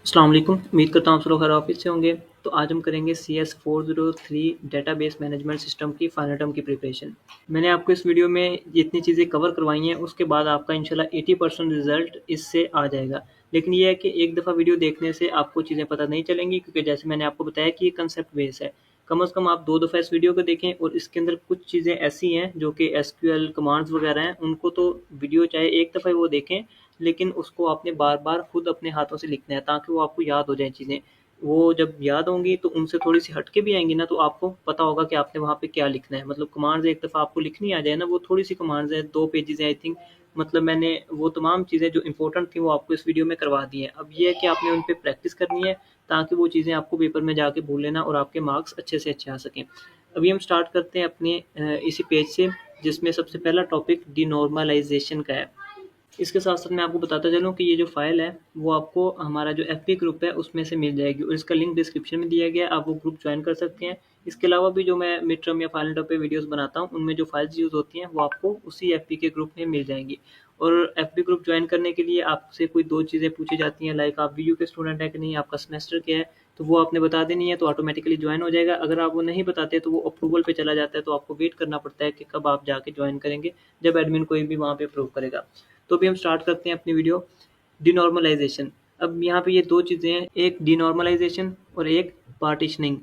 अस्सलाम वालेकुम। उम्मीद करता हूँ आप सब लोग खैर ऑफिस से होंगे। तो आज हम करेंगे CS403 डेटाबेस मैनेजमेंट सिस्टम की फाइनल टर्म की प्रिपरेशन। मैंने आपको इस वीडियो में जितनी चीज़ें कवर करवाई हैं उसके बाद आपका इंशाल्लाह 80% रिजल्ट इससे आ जाएगा। लेकिन ये है कि एक दफ़ा वीडियो देखने से आपको चीज़ें पता नहीं चलेंगी, क्योंकि जैसे मैंने आपको बताया कि ये कंसेप्ट बेस है। कम से कम आप 2 दफ़ा इस वीडियो को देखें, और इसके अंदर कुछ चीज़ें ऐसी हैं जो कि एसक्यूएल कमांड्स वगैरह हैं, उनको तो वीडियो चाहे एक दफ़ा ही वो देखें, लेकिन उसको आपने बार-बार खुद अपने हाथों से लिखना है ताकि वो आपको याद हो जाए चीज़ें। वो जब याद होंगी तो उनसे थोड़ी-सी हट के भी आएँगी ना, तो आपको पता होगा कि आपने वहाँ पे क्या लिखना है। मतलब कमांड्स एक दफ़ा आपको लिखनी आ जाए ना, वो थोड़ी-सी कमांड्स हैं, 2 पेजेज़ हैं आई थिंक। मतलब मैंने वो तमाम चीज़ें जो इम्पोर्टेंट थी वो आपको इस वीडियो में करवा दी हैं। अब ये है कि आपने उन पे प्रैक्टिस करनी है ताकि वो चीज़ें आपको पेपर में जाके भूल लेना और आपके मार्क्स अच्छे से अच्छे आ सकें। अभी हम स्टार्ट करते हैं अपने इसी पेज से, जिसमें सबसे पहला टॉपिक डिनॉर्मलाइज़ेशन का है। इसके साथ-साथ मैं आपको बताता चलूँ कि ये जो फ़ाइल है, वो आपको हमारा जो एफपी ग्रुप है, उसमें से मिल जाएगी, और इसका लिंक डिस्क्रिप्शन में दिया गया है, आप वो ग्रुप जॉइन कर सकते हैं। इसके अलावा भी जो मैं मिड टर्म या फाइनल टर्म पे वीडियोज़ बनाता हूँ, उनमें जो फाइल्स यूज़ होती हैं, वो आपको उसी एफपी के ग्रुप में मिल जाएँगी। और एफपी ग्रुप जॉइन करने के लिए आपसे कोई 2 चीज़ें पूछी जाती हैं, लाइक आप वीयू के स्टूडेंट हैं कि नहीं, आपका सेमेस्टर क्या है, तो वो आपने बता देनी है, तो ऑटोमेटिकली जॉइन हो जाएगा। अगर आप वो नहीं बताते, तो वो अप्रूवल पे चला जाता है, तो आपको वेट करना पड़ता है कि कब आप जाके जॉइन करेंगे, जब एडमिन कोई भी वहाँ पे अप्रूव करेगा। तो अभी हम स्टार्ट करते हैं अपनी वीडियो। डिनॉर्मलाइजेशन। अब यहाँ पे ये 2 चीज़ें हैं, एक डिनॉर्मलाइजेशन और एक पार्टीशनिंग।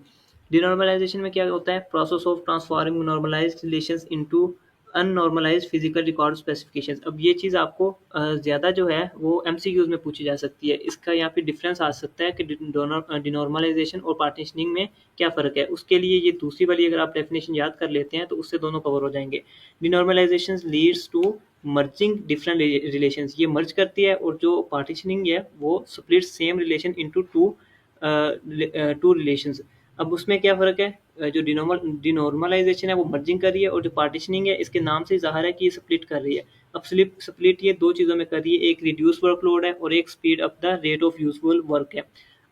डिनॉर्मलाइजेशन में क्या होता है? Process of transforming normalised relations into unnormalised physical record specifications. अब ये चीज़ आपको ज़्यादा जो है वो एमसीक्यूज़ में पूछी जा सकती है। इसका यहाँ पे डिफरेंस आ सकता है कि डिनॉर्मलाइजेशन और पार्टीशनिंग में क्या फ़र्क है? उसके लिए ये दूसरी वाली अगर आप डेफिनेशन याद कर लेते हैं, तो उससे दोनों कवर हो जाएँगे। Denormalisation leads to merging different relations, ये मर्ज करती है, और जो पार्टीशनिंग है वो split same relation into two relations. अब उसमें क्या फ़र्क है? जो डिनॉर्मलाइजेशन है वो मर्जिंग कर रही है, और जो पार्टीशनिंग है इसके नाम से ज़ाहिर है कि ये स्प्लिट कर रही है। अब स्प्लिट ये 2 चीज़ों में कर रही है, एक रिड्यूस वर्कलोड है और एक speed up the rate of usual work है।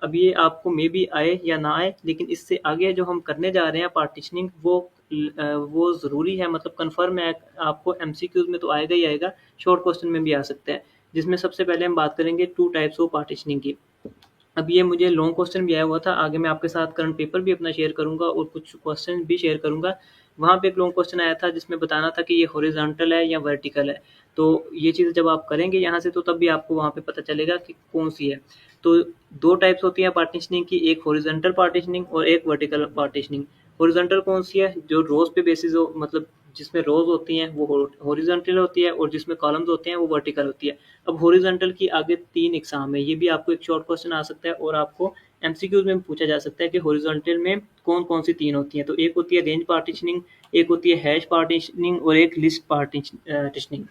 अब ये आपको मे बी आए या ना आए, लेकिन इससे आगे जो हम करने जा रहे हैं पार्टीशनिंग, वो ज़रूरी है, मतलब कन्फर्म है। आपको एमसीक्यूज़ में तो आएगा ही आएगा, शॉर्ट क्वेश्चन में भी आ सकता है, जिसमें सबसे पहले हम बात करेंगे 2 टाइप्स ऑफ पार्टीशनिंग की। अब ये मुझे लॉन्ग क्वेश्चन भी आया हुआ था, आगे मैं आपके साथ करंट पेपर भी अपना शेयर करूँगा और कुछ क्वेश्चन भी शेयर करूँगा। वहाँ पे एक लॉन्ग क्वेश्चन आया था जिसमें बताना था कि ये हॉरिज़ॉन्टल है या वर्टिकल है। तो ये चीज़ जब आप करेंगे यहाँ से, तो तब भी आपको वहाँ पे पता चलेगा कि कौन-सी है। तो 2 टाइप्स होती हैं पार्टीशनिंग की, एक हॉरिज़ॉन्टल पार्टीशनिंग और एक वर्टिकल पार्टीशनिंग। हॉरिज़ॉन्टल कौन-सी है? जो रोज़ पे बेसिस हो, मतलब जिसमें रोज़ होती हैं वो हॉरिज़ॉन्टल होती है, और जिसमें कॉलम्स होते हैं वो वर्टिकल होती है। अब हॉरिजॉन्टल की आगे 3 एग्ज़ाम है, ये भी आपको एक शॉर्ट क्वेश्चन आ सकता है, और आपको एमसीक्यूज़ में पूछा जा सकता है कि हॉरिजॉन्टल में कौन-कौन सी 3 होती हैं। तो एक होती है रेंज पार्टीशनिंग, एक होती है हैश पार्टीशनिंग और एक लिस्ट पार्टीशनिंग।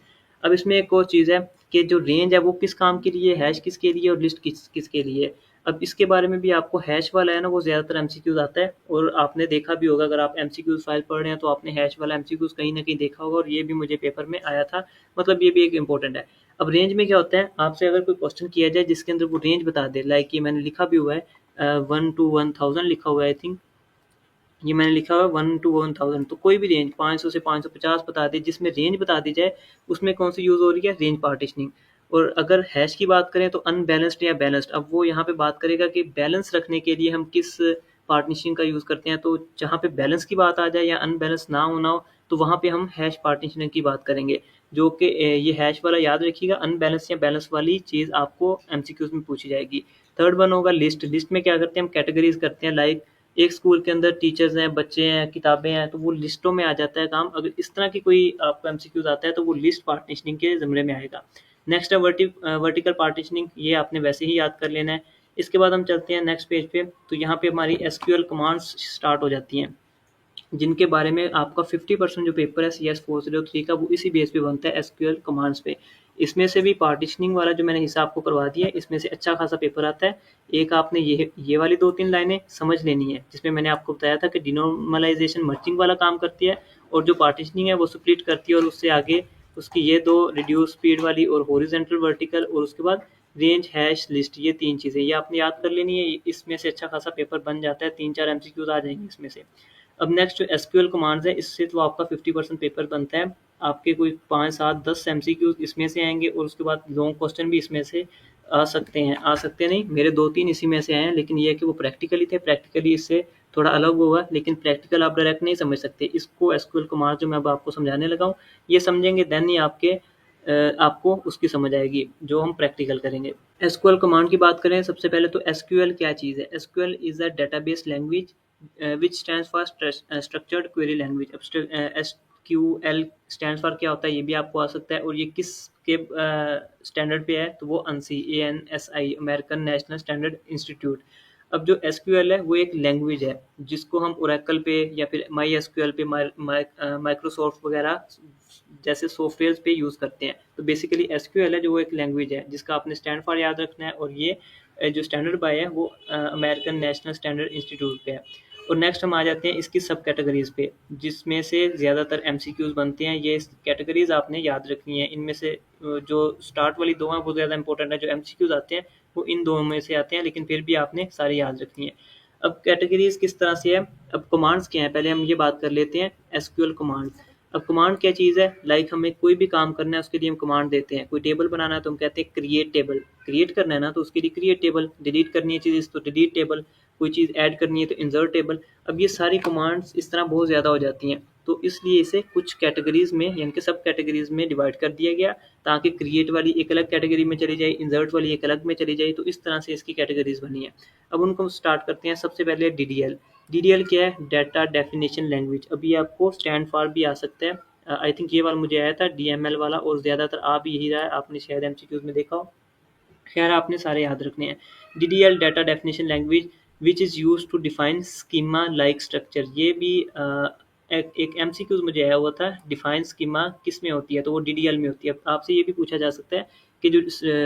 अब इसमें एक और चीज़ है कि जो रेंज है वो किस काम के लिए, हैश किसके लिए और लिस्ट किसके लिए है। अब इसके बारे में भी आपको हैश वाला है ना, वो ज़्यादातर एमसीक्यूज़ आता है, और आपने देखा भी होगा, अगर आप एमसीक्यूज़ फाइल पढ़ रहे हैं तो आपने हैश वाला एमसीक्यूज़ कहीं न कहीं देखा होगा, और ये भी मुझे पेपर में आया था, मतलब ये भी एक इम्पोर्टेंट है। अब रेंज में क्या होता है, आपसे अगर कोई क्वेश्चन किया जाए जिसके अंदर वो रेंज बता दे, लाइक ये मैंने लिखा भी हुआ है, 1 टू 1000 लिखा हुआ है आई थिंक, ये मैंने लिखा हुआ है 1 टू 1000, तो कोई भी रेंज 500 से 550 बता दे, जिसमें रेंज बता दी जाए, उसमें कौन सी यूज़ हो रही है? Range partitioning. और अगर हैश की बात करें तो अनबैलेंस्ड या बैलेंस्ड, अब वो यहाँ पे बात करेगा कि बैलेंस रखने के लिए हम किस पार्टीशनिंग का यूज़ करते हैं। तो जहाँ पे बैलेंस की बात आ जाए या अनबैलेंस ना होना हो, तो वहाँ पे हम हैश पार्टीशनिंग की बात करेंगे, जो कि ये हैश वाला याद रखिएगा, अनबैलेंस या बैलेंस वाली चीज़ आपको एमसीक्यूज़ में पूछी जाएगी। थर्ड वन होगा लिस्ट। लिस्ट में क्या करते हैं, हम कैटेगरीज़ करते हैं, लाइक एक स्कूल के अंदर टीचर्स हैं, बच्चे हैं, किताबें हैं, तो वो लिस्टों में आ जाता है काम। अगर इस तरह की कोई आपको एमसीक्यूज़ आता है, तो वो लिस्ट पार्टीशनिंग के ज़मरे में आएगा। नेक्स्ट है वर्टिकल पार्टीशनिंग, ये आपने वैसे ही याद कर लेना है। इसके बाद हम चलते हैं नेक्स्ट पेज पे, तो यहाँ पे हमारी एसक्यूएल कमांड्स स्टार्ट हो जाती हैं, जिनके बारे में आपका 50% जो पेपर है CS403 का, वो इसी बेस पे बनता है, एसक्यूएल कमांड्स पे। इसमें से भी पार्टीशनिंग वाला जो मैंने हिस्सा आपको करवा दिया है, इसमें से अच्छा खासा पेपर आता है। एक आपने ये वाली 2-3 लाइनें समझ लेनी है, जिसमें मैंने आपको बताया था कि डिनॉर्मलाइजेशन मर्जिंग वाला काम करती है, और जो पार्टीशनिंग है वो स्प्लिट करती है, और उससे आगे उसकी ये 2 रिड्यूस स्पीड वाली और हॉरिजॉन्टल वर्टिकल, और उसके बाद रेंज हैश लिस्ट, ये 3 चीज़ें ये आपने याद कर लेनी है। इसमें से अच्छा खासा पेपर बन जाता है, 3-4 एमसीक्यूज आ जाएंगे इसमें से। अब नेक्स्ट जो एसक्यूएल कमांड्स है, इससे तो आपका 50% पेपर बनता है। आपके कोई 5, 7, 10 एमसीक्यूज इसमें से आएंगे, और उसके बाद लॉन्ग क्वेश्चन भी इसमें से आ सकते नहीं, मेरे 2-3 इसी में से आए हैं, लेकिन ये है कि वो प्रैक्टिकली थे, प्रैक्टिकली इससे थोड़ा अलग होगा, लेकिन प्रैक्टिकल आप डायरेक्ट नहीं समझ सकते। इसको एसक्यूएल कमांड जो मैं अब आपको समझाने लगा हूँ, ये समझेंगे देन ही आपको उसकी समझ आएगी, जो हम प्रैक्टिकल करेंगे। एसक्यूएल कमांड की बात करें, सबसे पहले तो एसक्यूएल क्या चीज़ है? SQL is a database language which stands for structured query language. अब एसक्यूएल स्टैंड्स फॉर क्या होता है, ये भी आपको आ सकता है, और ये किस के स्टैंडर्ड पे है, तो वो ANSI, American national standard institute. अब जो एसक्यूएल है वो एक लैंग्वेज है, जिसको हम ओरेकल पे या फिर माई एसक्यूएल पे, माइक्रोसॉफ्ट वगैरह जैसे सॉफ्टवेयर पे यूज़ करते हैं। तो बेसिकली एसक्यूएल है जो वो एक लैंग्वेज है, जिसका आपने स्टैंड फॉर याद रखना है, और ये जो स्टैंडर्ड बाय है वो अमेरिकन नेशनल स्टैंडर्ड इंस्टीट्यूट पे है। और नेक्स्ट हम आ जाते हैं इसकी सब कैटेगरीज पे, जिसमें से ज़्यादातर एमसीक्यूज बनते हैं। ये कैटेगरीज आपने याद रखनी है। इनमें से जो स्टार्ट वाली दो हैं वो ज़्यादा इंपॉर्टेंट है, जो एमसीक्यूज आते हैं वो इन दो में से आते हैं, लेकिन फिर भी आपने सारी याद रखनी है। अब कैटेगरीज किस तरह से है, अब कमांड्स क्या है, पहले हम ये बात कर लेते हैं एसक्यूएल कमांड। अब कमांड क्या चीज़ है, लाइक हमें कोई भी काम करना है उसके लिए हम कमांड देते हैं। कोई टेबल बनाना है तो हम कहते हैं क्रिएट टेबल, क्रिएट करना है ना तो उसके लिए क्रिएट टेबल, डिलीट करनी है चीज़ तो डिलीट टेबल, कोई चीज़ ऐड करनी है तो इंसर्ट टेबल। अब ये सारी कमांड्स इस तरह बहुत ज़्यादा हो जाती हैं, तो इसलिए इसे कुछ कैटेगरीज में यानी कि सब कैटेगरीज में डिवाइड कर दिया गया, ताकि क्रिएट वाली एक अलग कैटेगरी में चली जाए, इंसर्ट वाली एक अलग में चली जाए। तो इस तरह से इसकी कैटेगरीज बनी है। अब उनको स्टार्ट करते हैं। सबसे पहले डीडीएल। डीडीएल क्या है, डाटा डेफिनेशन लैंग्वेज। अब ये आपको स्टैंड फॉर भी आ सकता है, आई थिंक ये वाला मुझे आया था डीएमएल वाला, और ज़्यादातर आ भी यही रहा है, आपने शायद एमसीक्यूज में देखा हो। खैर आपने सारे याद रखने हैं। DDL data definition language which is use to define schema like structure. ये भी एक एमसीक्यूज मुझे आया हुआ था, डिफाइन स्कीमा किस में होती है, तो वो डीडीएल में होती है। आपसे ये भी पूछा जा सकता है कि जो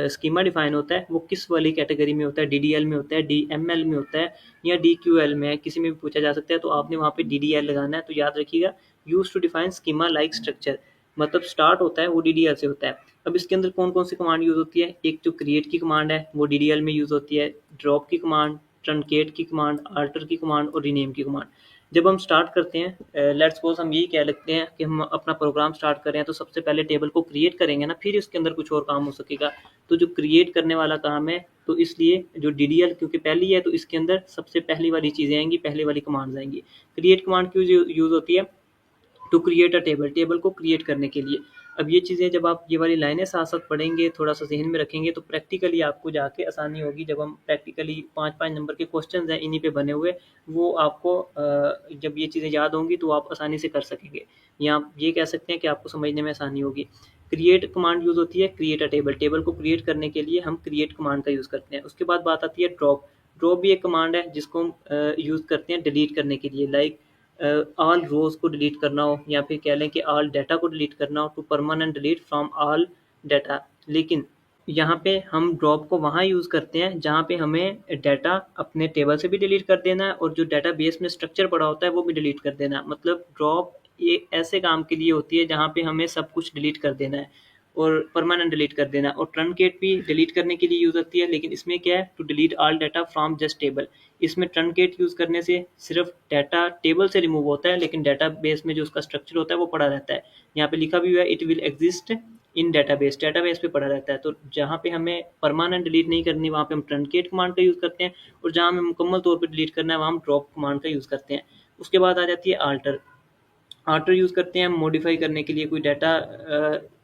स्कीमा डिफाइन होता है वो किस वाली कैटेगरी में होता है, डीडीएल में होता है, डीएमएल में होता है, या डीक्यूएल में है, किसी में भी पूछा जा सकता है। तो आपने वहाँ पे डीडीएल लगाना है। तो याद रखिएगा, use to define schema like structure, मतलब स्टार्ट होता है वो डीडीएल से होता है। अब इसके अंदर कौन कौन सी कमांड यूज़ होती है, एक जो क्रिएट की कमांड है वो डीडीएल में यूज़ होती है, ड्रॉप की कमांड, ट्रंकेट की कमांड, आल्टर की कमांड और रीनेम की कमांड। जब हम स्टार्ट करते हैं, लेट्स सपोज हम यही कह लेते हैं कि हम अपना प्रोग्राम स्टार्ट कर रहे हैं, तो सबसे पहले टेबल को क्रिएट करेंगे ना, फिर इसके अंदर कुछ और काम हो सकेगा। तो जो क्रिएट करने वाला काम है, तो इसलिए जो डीडीएल क्योंकि पहली है, तो इसके अंदर सबसे पहली वाली चीज़ें आएंगी, पहली वाली कमांड्स आएंगी। क्रिएट कमांड क्यों यूज़ होती है, to create a table, table को क्रिएट करने के लिए। अब ये चीज़ें जब आप ये वाली लाइनें साथ साथ पढ़ेंगे, थोड़ा सा जहन में रखेंगे, तो प्रैक्टिकली आपको जाके आसानी होगी। जब हम प्रैक्टिकली 5-5 नंबर के क्वेश्चन हैं इन्हीं पे बने हुए, वो आपको जब ये चीज़ें याद होंगी तो आप आसानी से कर सकेंगे, या आप ये कह सकते हैं कि आपको समझने में आसानी होगी। क्रिएट कमांड यूज़ होती है क्रिएट अ टेबल, टेबल को क्रिएट करने के लिए हम क्रिएट कमांड का यूज़ करते हैं। उसके बाद बात आती है ड्रॉप। ड्रॉप भी एक कमांड है जिसको हम यूज़ करते हैं डिलीट करने के लिए, लाइक ऑल रोज को डिलीट करना हो, या फिर कह लें कि ऑल डाटा को डिलीट करना हो, to permanent delete from all data. लेकिन यहाँ पे हम ड्रॉप को वहाँ यूज़ करते हैं जहाँ पे हमें डाटा अपने टेबल से भी डिलीट कर देना है, और जो डाटा बेस में स्ट्रक्चर पड़ा होता है वो भी डिलीट कर देना है। मतलब ड्रॉप ये ऐसे काम के लिए होती है जहाँ पे हमें सब कुछ डिलीट कर देना है और परमानेंट डिलीट कर देना है। और ट्रंकेट भी डिलीट करने के लिए यूज़ होती है, लेकिन इसमें क्या है, to delete all data from just table. इसमें ट्रंकेट यूज़ करने से सिर्फ डाटा टेबल से रिमूव होता है, लेकिन डाटा बेस में जो उसका स्ट्रक्चर होता है वो पड़ा रहता है। यहाँ पे लिखा भी हुआ है it will exist in database, database पे पड़ा रहता है। तो जहाँ पे हमें परमानेंट डिलीट नहीं करनी वहाँ पे हम ट्रंकेट कमांड का यूज़ करते हैं, और जहाँ हमें मुकम्मल तौर पे डिलीट करना है वहाँ हम ड्रॉप कमांड का यूज़ करते हैं। उसके बाद आ जाती है आल्टर। आल्टर यूज़ करते हैं मॉडिफाई करने के लिए, कोई डाटा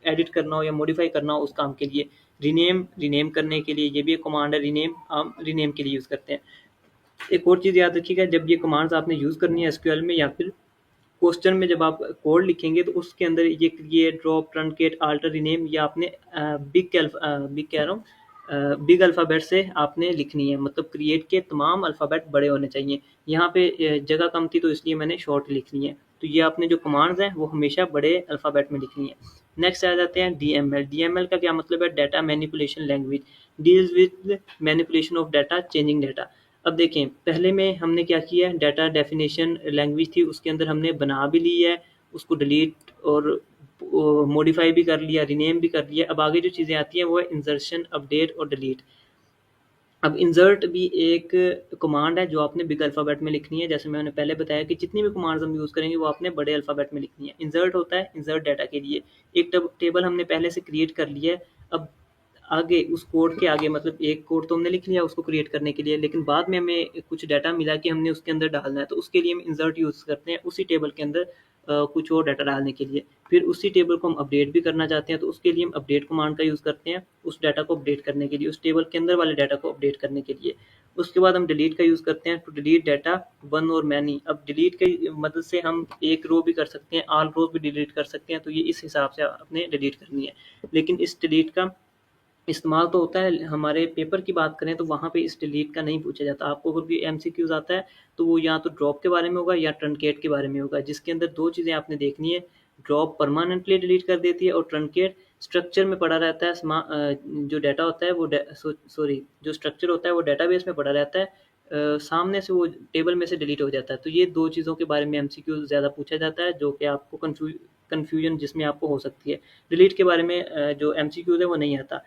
एडिट करना हो या मॉडिफाई करना हो उस काम के लिए। रीनेम, रीनेम करने के लिए, ये भी एक कमांड है रीनेम, हम रीनेम के लिए यूज़ करते हैं। एक और चीज़ याद रखिएगा, जब ये कमांड्स आपने यूज़ करनी है एसक्यूएल में या फिर क्वेश्चन में, जब आप कोड लिखेंगे तो उसके अंदर ये create, drop, truncate, alter, rename, ये आपने बिग अल्फ़ाबेट से आपने लिखनी है। मतलब क्रिएट के तमाम अल्फ़ाबेट बड़े होने चाहिए। यहाँ पे जगह कम थी तो इसलिए मैंने शॉर्ट लिखनी है। तो ये आपने जो कमांड्स हैं वो हमेशा बड़े अल्फ़ाबेट में लिखनी है। नेक्स्ट आ जाते हैं डीएमएल। डीएमएल का क्या मतलब है, data manipulation language, deals with manipulation of data, changing data. अब देखें, पहले में हमने क्या किया है, डाटा डेफिनेशन लैंग्वेज थी, उसके अंदर हमने बना भी ली है, उसको डिलीट और मॉडिफाई भी कर लिया, रीनेम भी कर लिया। अब आगे जो चीज़ें आती हैं वो है इंसर्शन, अपडेट और डिलीट। अब इंसर्ट भी एक कमांड है जो आपने बिग अल्फ़ाबेट में लिखनी है। जैसे मैंने पहले बताया कि जितनी भी कमांड्स हम यूज़ करेंगे वो आपने बड़े अल्फ़ाबेट में लिखनी है। इंसर्ट होता है इंसर्ट डाटा के लिए। एक टेबल हमने पहले से क्रिएट कर लिया है, अब आगे उस कोड के आगे, मतलब एक कोड तो हमने लिख लिया उसको क्रिएट करने के लिए, लेकिन बाद में हमें कुछ डाटा मिला कि हमने उसके अंदर डालना है, तो उसके लिए हम इंसर्ट यूज़ करते हैं उसी टेबल के अंदर कुछ और डाटा डालने के लिए। फिर उसी टेबल को हम अपडेट भी करना चाहते हैं, तो उसके लिए हम अपडेट कमांड का यूज़ करते हैं उस डाटा को अपडेट करने के लिए, उस टेबल के अंदर वाले डाटा को अपडेट करने के लिए। उसके बाद हम डिलीट का यूज़ करते हैं टू डिलीट डाटा वन और मैनी। अब डिलीट की मदद से हम एक रो भी कर सकते हैं, ऑल रोज भी डिलीट कर सकते हैं, तो ये इस हिसाब से आपने डिलीट करनी है। लेकिन इस डिलीट का इस्तेमाल तो होता है, हमारे पेपर की बात करें तो वहाँ पे इस डिलीट का नहीं पूछा जाता। आपको अगर कोई एमसीक्यूज़ आता है तो वो या तो ड्रॉप के बारे में होगा या ट्रंकेट के बारे में होगा, जिसके अंदर दो चीज़ें आपने देखनी है। ड्रॉप परमानेंटली डिलीट कर देती है और ट्रंकेट स्ट्रक्चर में पड़ा रहता है। जो डाटा होता है वो सॉरी जो स्ट्रक्चर होता है वो डेटाबेस में पड़ा रहता है, सामने से वो टेबल में से डिलीट हो जाता है। तो ये दो चीज़ों के बारे में एमसीक्यू ज़्यादा पूछा जाता है, जो कि आपको कन्फ्यूजन जिसमें आपको हो सकती है। डिलीट के बारे में जो एमसीक्यूज़ है वो नहीं आता।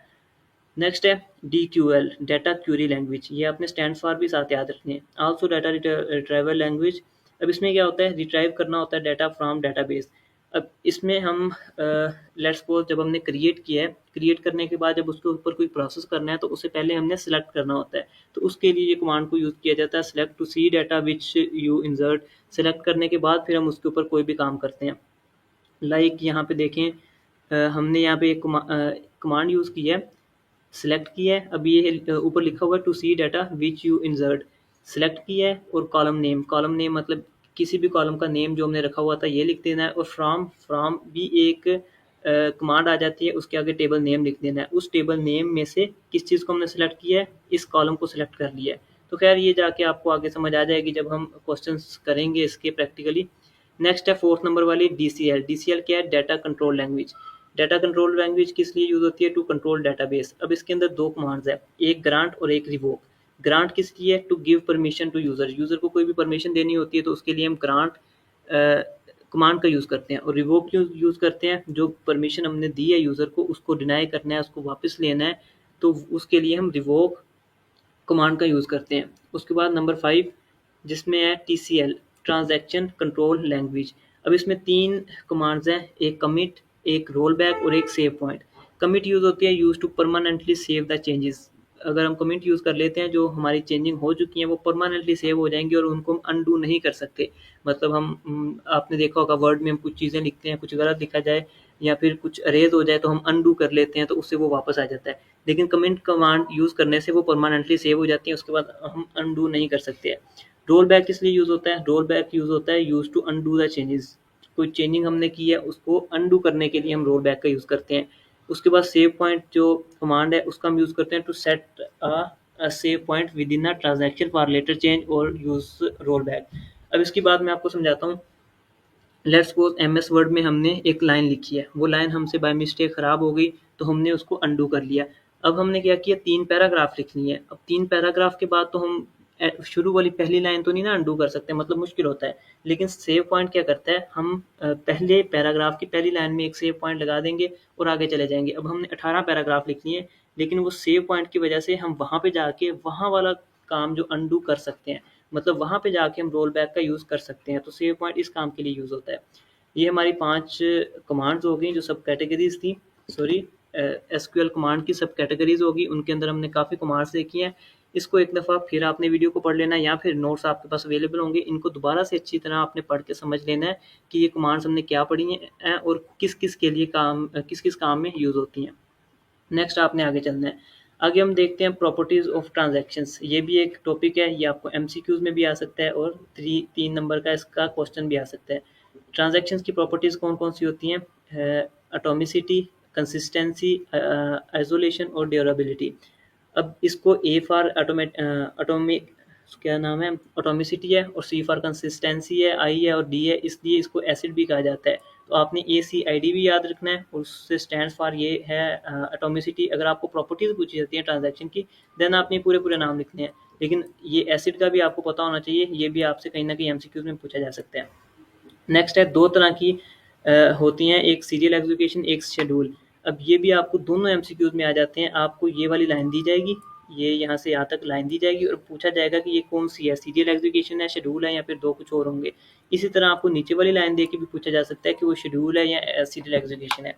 नेक्स्ट है DQL, डाटा क्यूरी लैंग्वेज। ये आपने स्टैंड फॉर भी साथ याद रखने हैं। Also data retrieval language. अब इसमें क्या होता है, रिट्राइव करना होता है डाटा फ्रॉम डाटाबेस। अब इसमें हम लेट्स सपोज जब हमने क्रिएट किया है, क्रिएट करने के बाद जब उसके ऊपर कोई प्रोसेस करना है तो उससे पहले हमने सेलेक्ट करना होता है। तो उसके लिए ये कमांड को यूज़ किया जाता है, select to see data which you insert. Select करने के बाद फिर हम उसके ऊपर कोई भी काम करते हैं। लाइक यहाँ पे देखें, हमने यहाँ पे एक कमांड यूज़ की है, सेलेक्ट किया है। अब ये ऊपर लिखा हुआ है to see data which you insert. Select किया है और कॉलम नेम मतलब किसी भी कॉलम का नेम जो हमने रखा हुआ था ये लिख देना है। और फ्रॉम भी एक कमांड आ जाती है, उसके आगे टेबल नेम लिख देना है। उस टेबल नेम में से किस चीज़ को हमने सेलेक्ट किया है, इस कॉलम को सेलेक्ट कर लिया है। तो खैर ये जाके आपको आगे समझ आ जाएगी जब हम क्वेश्चंस करेंगे इसके प्रैक्टिकली। नेक्स्ट है 4th नंबर वाली DCL। DCL क्या है, data control language. Data control language किस लिए यूज होती है, टू कंट्रोल डाटाबेस। अब इसके अंदर दो कमांड्स है, एक ग्रांट और एक रिवोक। ग्रांट किस लिए है, to give permission to user. User को कोई भी परमिशन देनी होती है तो उसके लिए हम ग्रांट कमांड का यूज करते हैं। और रिवोक क्यों यूज करते हैं, जो परमिशन हमने दी है यूजर को उसको डिनाई करना है, उसको वापस लेना है, तो उसके लिए हम रिवोक कमांड का यूज करते हैं। उसके बाद नंबर 5 जिसमें है TCL, ट्रांजैक्शन कंट्रोल लैंग्वेज। अब इसमें 3 कमांड्स हैं, एक कमिट, एक रोल बैक और एक सेव पॉइंट। कमिट यूज होती है use to permanently save the changes. अगर हम कमिट यूज कर लेते हैं, जो हमारी चेंजिंग हो चुकी हैं वो परमानेंटली सेव हो जाएंगी और उनको हम अनडू नहीं कर सकते। मतलब आपने देखा होगा वर्ड में हम कुछ चीज़ें लिखते हैं, कुछ गलत लिखा जाए या फिर कुछ अरेज हो जाए तो हम अनडू कर लेते हैं, तो उससे वो वापस आ जाता है। लेकिन कमिट कमांड यूज करने से वो परमानेंटली सेव हो जाती है, उसके बाद हम अनडू नहीं कर सकते हैं। रोल बैक किस लिए यूज होता है, रोल बैक यूज होता है use to undo the changes. कोई चेंजिंग हमने की है उसको अनडू करने के लिए हम रोल बैक का यूज करते हैं। उसके बाद सेव पॉइंट जो कमांड है उसका हम यूज करते हैं to set a save point within a transaction for later change और यूज रोल बैक। अब इसकी बात मैं आपको समझाता हूँ। लेट्स सपोज MS वर्ड में हमने एक लाइन लिखी है, वो लाइन हमसे बाय मिस्टेक खराब हो गई तो हमने उसको अनडू कर लिया। अब हमने क्या किया, 3 पैराग्राफ लिखनी है। अब 3 पैराग्राफ के बाद तो हम शुरू वाली पहली लाइन तो नहीं ना अनडू कर सकते, मतलब मुश्किल होता है। लेकिन सेव पॉइंट क्या करता है, हम पहले पैराग्राफ की पहली लाइन में एक सेव पॉइंट लगा देंगे और आगे चले जाएंगे। अब हमने 18 पैराग्राफ लिखनी है, लेकिन वो सेव पॉइंट की वजह से हम वहाँ पे जाके वहाँ वाला काम जो अनडू कर सकते हैं, मतलब वहाँ पे जाके हम रोल बैक का यूज़ कर सकते हैं। तो सेव पॉइंट इस काम के लिए यूज़ होता है। ये हमारी 5 कमांड्स हो गई जो सब कैटेगरीज थी, सॉरी SQL कमांड की सब कैटेगरीज होगी, उनके अंदर हमने काफ़ी कमांड्स देखी हैं। इसको एक दफ़ा फिर आपने वीडियो को पढ़ लेना है या फिर नोट्स आपके पास अवेलेबल होंगे, इनको दोबारा से अच्छी तरह आपने पढ़ के समझ लेना है कि ये कमांड्स हमने क्या पढ़ी हैं और किस किस के लिए किस किस काम में यूज़ होती हैं। नेक्स्ट आपने आगे चलना है। आगे हम देखते हैं प्रॉपर्टीज ऑफ ट्रांजैक्शंस। ये भी एक टॉपिक है, ये आपको MCQs में भी आ सकता है और 3 नंबर का इसका क्वेश्चन भी आ सकता है। ट्रांजैक्शंस की प्रॉपर्टीज कौन कौन सी होती हैं, एटॉमिसिटी, कंसिस्टेंसी, आइसोलेशन और ड्यूरेबिलिटी। अब इसको A फॉर एटॉमिक क्या नाम है, एटॉमिसिटी है, और C फॉर कंसिस्टेंसी है, I है और D है, इसलिए इसको एसिड भी कहा जाता है। तो आपने ACID भी याद रखना है और उससे स्टैंड फॉर ये है एटॉमिसिटी। अगर आपको प्रॉपर्टीज पूछी जाती है ट्रांजैक्शन की, देन आपने पूरे पूरे नाम लिखने हैं। लेकिन ये एसिड का भी आपको पता होना चाहिए, ये भी आपसे कहीं ना कहीं MCQs में पूछा जा सकता है। नेक्स्ट है, 2 तरह की होती हैं, एक सीरियल एग्जीक्यूशन, एक शेड्यूल। अब ये भी आपको दोनों MCQs में आ जाते हैं। आपको ये वाली लाइन दी जाएगी, ये यहाँ से यहाँ तक लाइन दी जाएगी और पूछा जाएगा कि ये कौन सी है, सीरियल एग्जीक्यूशन है, शेड्यूल है या फिर 2 कुछ और होंगे। इसी तरह आपको नीचे वाली लाइन दे के भी पूछा जा सकता है कि वो शेड्यूल है या सीरियल एग्जीक्यूशन है।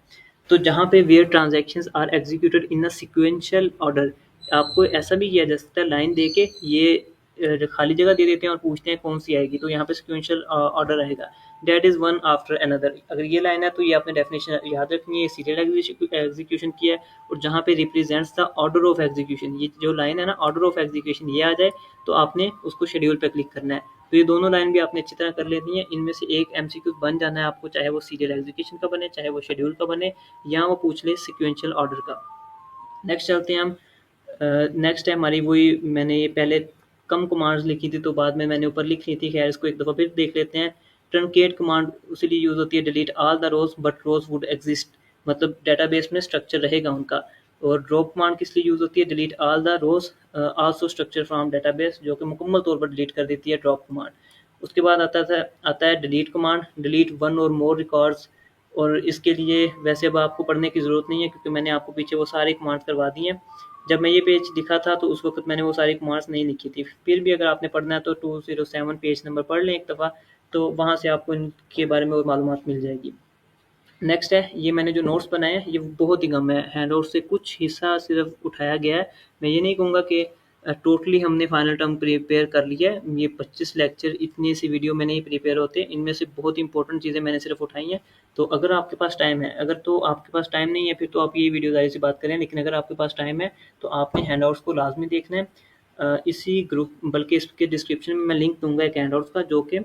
तो जहाँ पे where transactions are executed in a sequential order, आपको ऐसा भी किया जा सकता है लाइन दे के ये खाली जगह दे देते हैं और पूछते हैं कौन सी आएगी, तो यहाँ पे सीक्वेंशियल ऑर्डर रहेगा, that is one after another. अगर ये लाइन है तो ये आपने डेफिनेशन याद रखनी है, सीरियल एग्जीक्यूशन किया है, और जहाँ पे represents the order of execution, ये जो लाइन है ना ऑर्डर ऑफ एग्जीक्यूशन, ये आ जाए तो आपने उसको शेड्यूल पे क्लिक करना है। तो ये दोनों लाइन भी आपने अच्छी तरह कर लेनी है, इनमें से एक एमसीक्यू बन जाना है आपको, चाहे वो सीरियल एग्जीक्यूशन का बने चाहे वो शेड्यूल का बने, या वो पूछ ले सीक्वेंशियल ऑर्डर का। नेक्स्ट चलते हैं हम। नेक्स्ट है हमारी वही, मैंने ये पहले कम कमांड्स लिखी थी तो बाद में मैंने ऊपर लिख ली थी, खैर इसको एक दफ़ा फिर देख लेते हैं। ट्रंकेट कमांड उसीलिए यूज़ होती है, delete all the rows but rows would exist, मतलब डेटाबेस में स्ट्रक्चर रहेगा उनका। और ड्रॉप कमांड किस लिए यूज़ होती है, delete all the rows also structure from database, जो कि मुकम्मल तौर पर डिलीट कर देती है ड्रॉप कमांड। उसके बाद आता है डिलीट कमांड, डिलीट वन और मोर रिकॉर्ड्स, और इसके लिए वैसे अब आपको पढ़ने की ज़रूरत नहीं है क्योंकि मैंने आपको पीछे वो सारी कमांड्स करवा दी हैं। जब मैं ये पेज लिखा था तो उस वक्त मैंने वो सारी कमांड्स नहीं लिखी थी, फिर भी अगर आपने पढ़ना है तो 207 पेज नंबर पढ़ लें एक दफ़ा, तो वहाँ से आपको इनके बारे में और मालूमात मिल जाएगी। नेक्स्ट है, ये मैंने जो नोट्स बनाए हैं ये बहुत ही कम है, हैंडआउट से कुछ हिस्सा सिर्फ उठाया गया है। मैं ये नहीं कहूँगा कि टोटली हमने फाइनल टर्म प्रिपेयर कर लिया है, ये 25 लेक्चर इतनी सी वीडियो में नहीं प्रिपेयर होते, इनमें से बहुत इंपॉर्टेंट चीज़ें मैंने सिर्फ उठाई हैं। तो अगर आपके पास टाइम है, अगर तो आपके पास टाइम नहीं है फिर तो आप ये वीडियो ज़ाहिर सी बात करें, लेकिन अगर आपके पास टाइम है तो आपने हैंडआउट्स को लाजमी देखना है। इसी ग्रुप बल्कि इसके डिस्क्रिप्शन में मैं लिंक दूंगा एक हैंडआउट्स का जो कि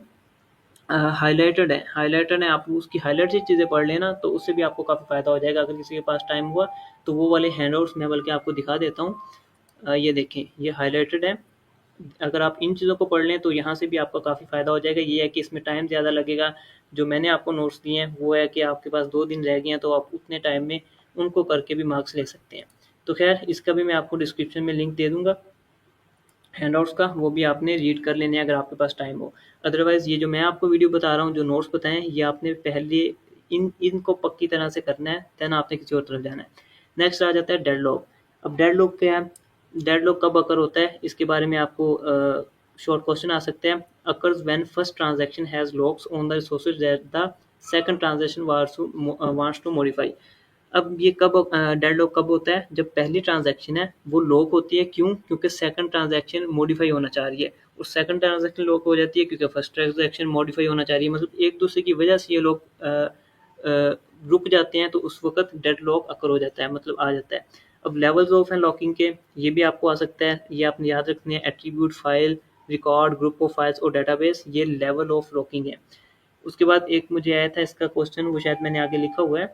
हाइलाइटेड है, आप उसकी हाइलाइट से चीज़ें पढ़ लेना तो उससे भी आपको काफ़ी फ़ायदा हो जाएगा। अगर किसी के पास टाइम हुआ तो वो वाले हैंडआउट्स मैं बल्कि आपको दिखा देता हूँ। ये देखें, ये हाइलाइटेड है, अगर आप इन चीज़ों को पढ़ लें तो यहाँ से भी आपका काफ़ी फ़ायदा हो जाएगा। ये है कि इसमें टाइम ज़्यादा लगेगा, जो मैंने आपको नोट्स दिए हैं वो है कि आपके पास 2 दिन रह गए हैं तो आप उतने टाइम में उनको करके भी मार्क्स ले सकते हैं। तो खैर इसका भी मैं आपको डिस्क्रिप्शन में लिंक दे दूँगा हैंडआउट्स का, वो भी आपने रीड कर लेने हैं अगर आपके पास टाइम हो। अदरवाइज़ ये जो मैं आपको वीडियो बता रहा हूँ, जो नोट्स बताएँ, ये आपने पहले इनको पक्की तरह से करना है, देन आपने किसी और तरफ जाना है। नेक्स्ट आ जाता है डेडलॉक। अब डेडलॉक क्या है, डेडलॉक कब अकर होता है, इसके बारे में आपको शॉर्ट क्वेश्चन आ सकते हैं। Occurs when first transaction has locks on the resources that the second transaction wants to modify. अब ये कब डेडलॉक कब होता है, जब पहली ट्रांजैक्शन है वो लॉक होती है, क्यों, क्योंकि सेकंड ट्रांजैक्शन मॉडिफाई होना चाह रही है, और सेकंड ट्रांजैक्शन लॉक हो जाती है क्योंकि फर्स्ट ट्रांजैक्शन मॉडिफाई होना चाह रही है, मतलब एक दूसरे की वजह से ये लोग रुक जाते हैं, तो उस वक्त डेडलॉक अकर हो जाता है, मतलब आ जाता है। अब लेवल्स ऑफ लॉकिंग के ये भी आपको आ सकता है, ये आपने याद रखने हैं, attribute, file, record, group of files और डेटाबेस, ये लेवल ऑफ लॉकिंग है। उसके बाद एक मुझे आया था इसका क्वेश्चन, वो शायद मैंने आगे लिखा हुआ है,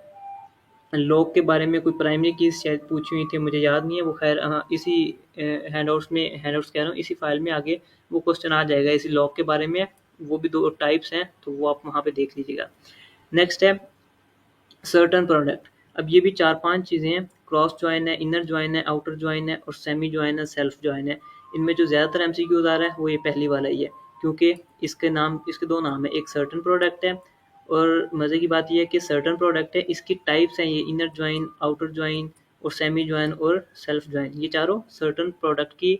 लॉग के बारे में कोई प्राइमरी की शायद पूछी हुई थी, मुझे याद नहीं है वो, खैर इसी हैंडआउट्स कह रहा हूँ, इसी फाइल में आगे वो क्वेश्चन आ जाएगा इसी लॉग के बारे में, वो भी 2 टाइप्स हैं तो वो आप वहाँ पे देख लीजिएगा। नेक्स्ट है सर्टन प्रोडक्ट। अब ये भी 4-5 चीज़ें हैं, क्रॉस ज्वाइन है, इनर ज्वाइन है, आउटर ज्वाइन है और सेमी ज्वाइन है, सेल्फ ज्वाइन है। इनमें जो ज़्यादातर एमसीक्यूज आ रहा है वो ये पहली वाला ही है, क्योंकि इसके 2 नाम है, एक सर्टन प्रोडक्ट है, और मज़े की बात ये है कि सर्टन प्रोडक्ट है, इसकी टाइप्स हैं ये इनर ज्वाइन, आउटर ज्वाइन और सेमी ज्वाइन और सेल्फ ज्वाइन, ये चारों सर्टन प्रोडक्ट की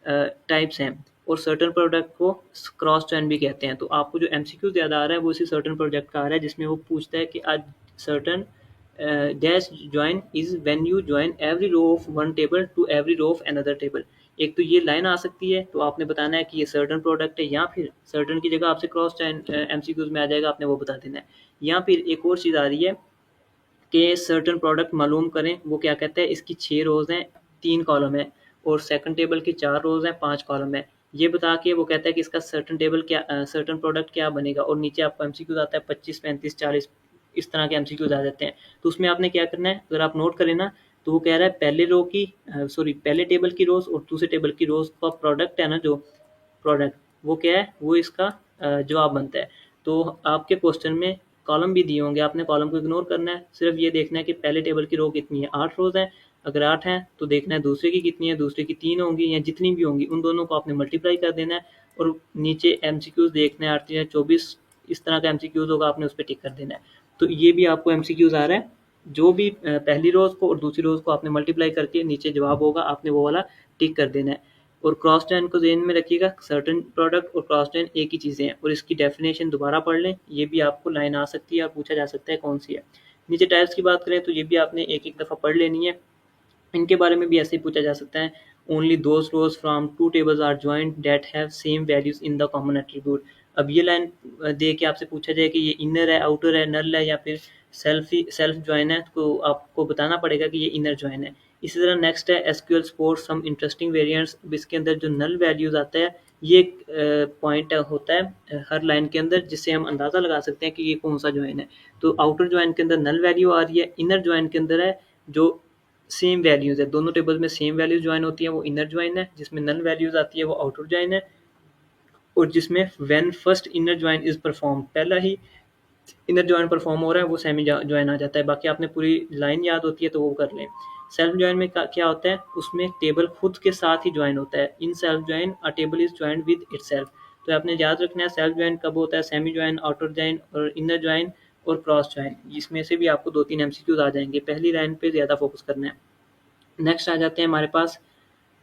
टाइप्स हैं, और सर्टन प्रोडक्ट को क्रॉस ज्वाइन भी कहते हैं। तो आपको जो एमसीक्यू ज़्यादा आ रहा है वो इसी सर्टन प्रोडक्ट का आ रहा है, जिसमें वो पूछता है कि आज certain dash join is when you join every row of one table to every row of another table. एक तो ये लाइन आ सकती है, तो आपने बताना है कि ये सर्टन प्रोडक्ट है, या फिर सर्टन की जगह आपसे क्रॉस ज्वाइन एमसीक्यूज में आ जाएगा, आपने वो बता देना है। या फिर एक और चीज़ आ रही है कि सर्टन प्रोडक्ट मालूम करें, वो क्या कहता है, इसकी 6 रोज़ हैं, 3 कॉलम है, और सेकंड टेबल की 4 रोज़ हैं, 5 कॉलम है। ये बता के वो कहता है कि इसका सर्टन प्रोडक्ट क्या बनेगा, और नीचे आपको एमसीक्यूज आता है 25, 35, 40, इस तरह के एमसीक्यूज आ जाते हैं। तो उसमें आपने क्या करना है, अगर आप नोट करें ना, तो वो कह रहा है पहले टेबल की रोज़ और दूसरे टेबल की रोज़ का प्रोडक्ट है ना, जो प्रोडक्ट वो क्या है, वो इसका जवाब बनता है। तो आपके क्वेश्चन में कॉलम भी दिए होंगे, आपने कॉलम को इग्नोर करना है, सिर्फ ये देखना है कि पहले टेबल की रो कितनी है, 8 रोज़ हैं, अगर 8 हैं तो देखना है दूसरे की कितनी है, दूसरे की 3 होंगी या जितनी भी होंगी उन दोनों को आपने मल्टीप्लाई कर देना है, और नीचे एमसीक्यूज देखना है, 8 या 24 इस तरह का एमसीक्यूज होगा, आपने उस पर टिक कर देना है। तो ये भी आपको एमसीक्यूज आ रहा है, जो भी पहली रोज़ को और दूसरी रोज़ को आपने मल्टीप्लाई करके नीचे जवाब होगा, आपने वो वाला टिक कर देना है। और क्रॉस चेन को ध्यान में रखिएगा, सर्टेन प्रोडक्ट और क्रॉस चेन एक ही चीज़ें हैं, और इसकी डेफिनेशन दोबारा पढ़ लें, ये भी आपको लाइन आ सकती है और पूछा जा सकता है कौन सी है। नीचे टाइप्स की बात करें तो ये भी आपने एक एक दफ़ा पढ़ लेनी है। इनके बारे में भी ऐसे ही पूछा जा सकता है। Only those rows from two tables are joint that have same values in the common attribute. अब ये लाइन दे के आपसे पूछा जाए कि ये इनर है, आउटर है, नल है या फिर सेल्फ ज्वाइन है, तो आपको बताना पड़ेगा कि ये इनर ज्वाइन है। इसी तरह नेक्स्ट है SQL support some interesting variants. इसके अंदर जो नल वैल्यूज आता है ये एक पॉइंट होता है हर लाइन के अंदर, जिससे हम अंदाज़ा लगा सकते हैं कि ये कौन सा ज्वाइन है। तो आउटर ज्वाइन के अंदर नल वैल्यू आ रही है, इनर ज्वाइन के अंदर है जो सेम वैल्यूज़ है, दोनों टेबल में सेम वैल्यूज ज्वाइन होती है वो इनर ज्वाइन है, जिसमें नल वैल्यूज आती है वो आउटर ज्वाइन है, और जिसमें when first inner join is perform, पहला ही इनर ज्वाइन परफॉर्म हो रहा है वो सेमी ज्वाइन आ जाता है। बाकी आपने पूरी लाइन याद होती है तो वो कर लें। सेल्फ ज्वाइन में क्या होता है, उसमें टेबल खुद के साथ ही ज्वाइन होता है। In self join a table is joined with itself. तो आपने याद रखना है सेल्फ ज्वाइन कब होता है, सेमी ज्वाइन, आउटर ज्वाइन और इनर ज्वाइन और क्रॉस ज्वाइन। इसमें से भी आपको 2-3 एमसीक्यूज आ जाएंगे, पहली लाइन पे ज़्यादा फोकस करना है। नेक्स्ट आ जाते हैं हमारे पास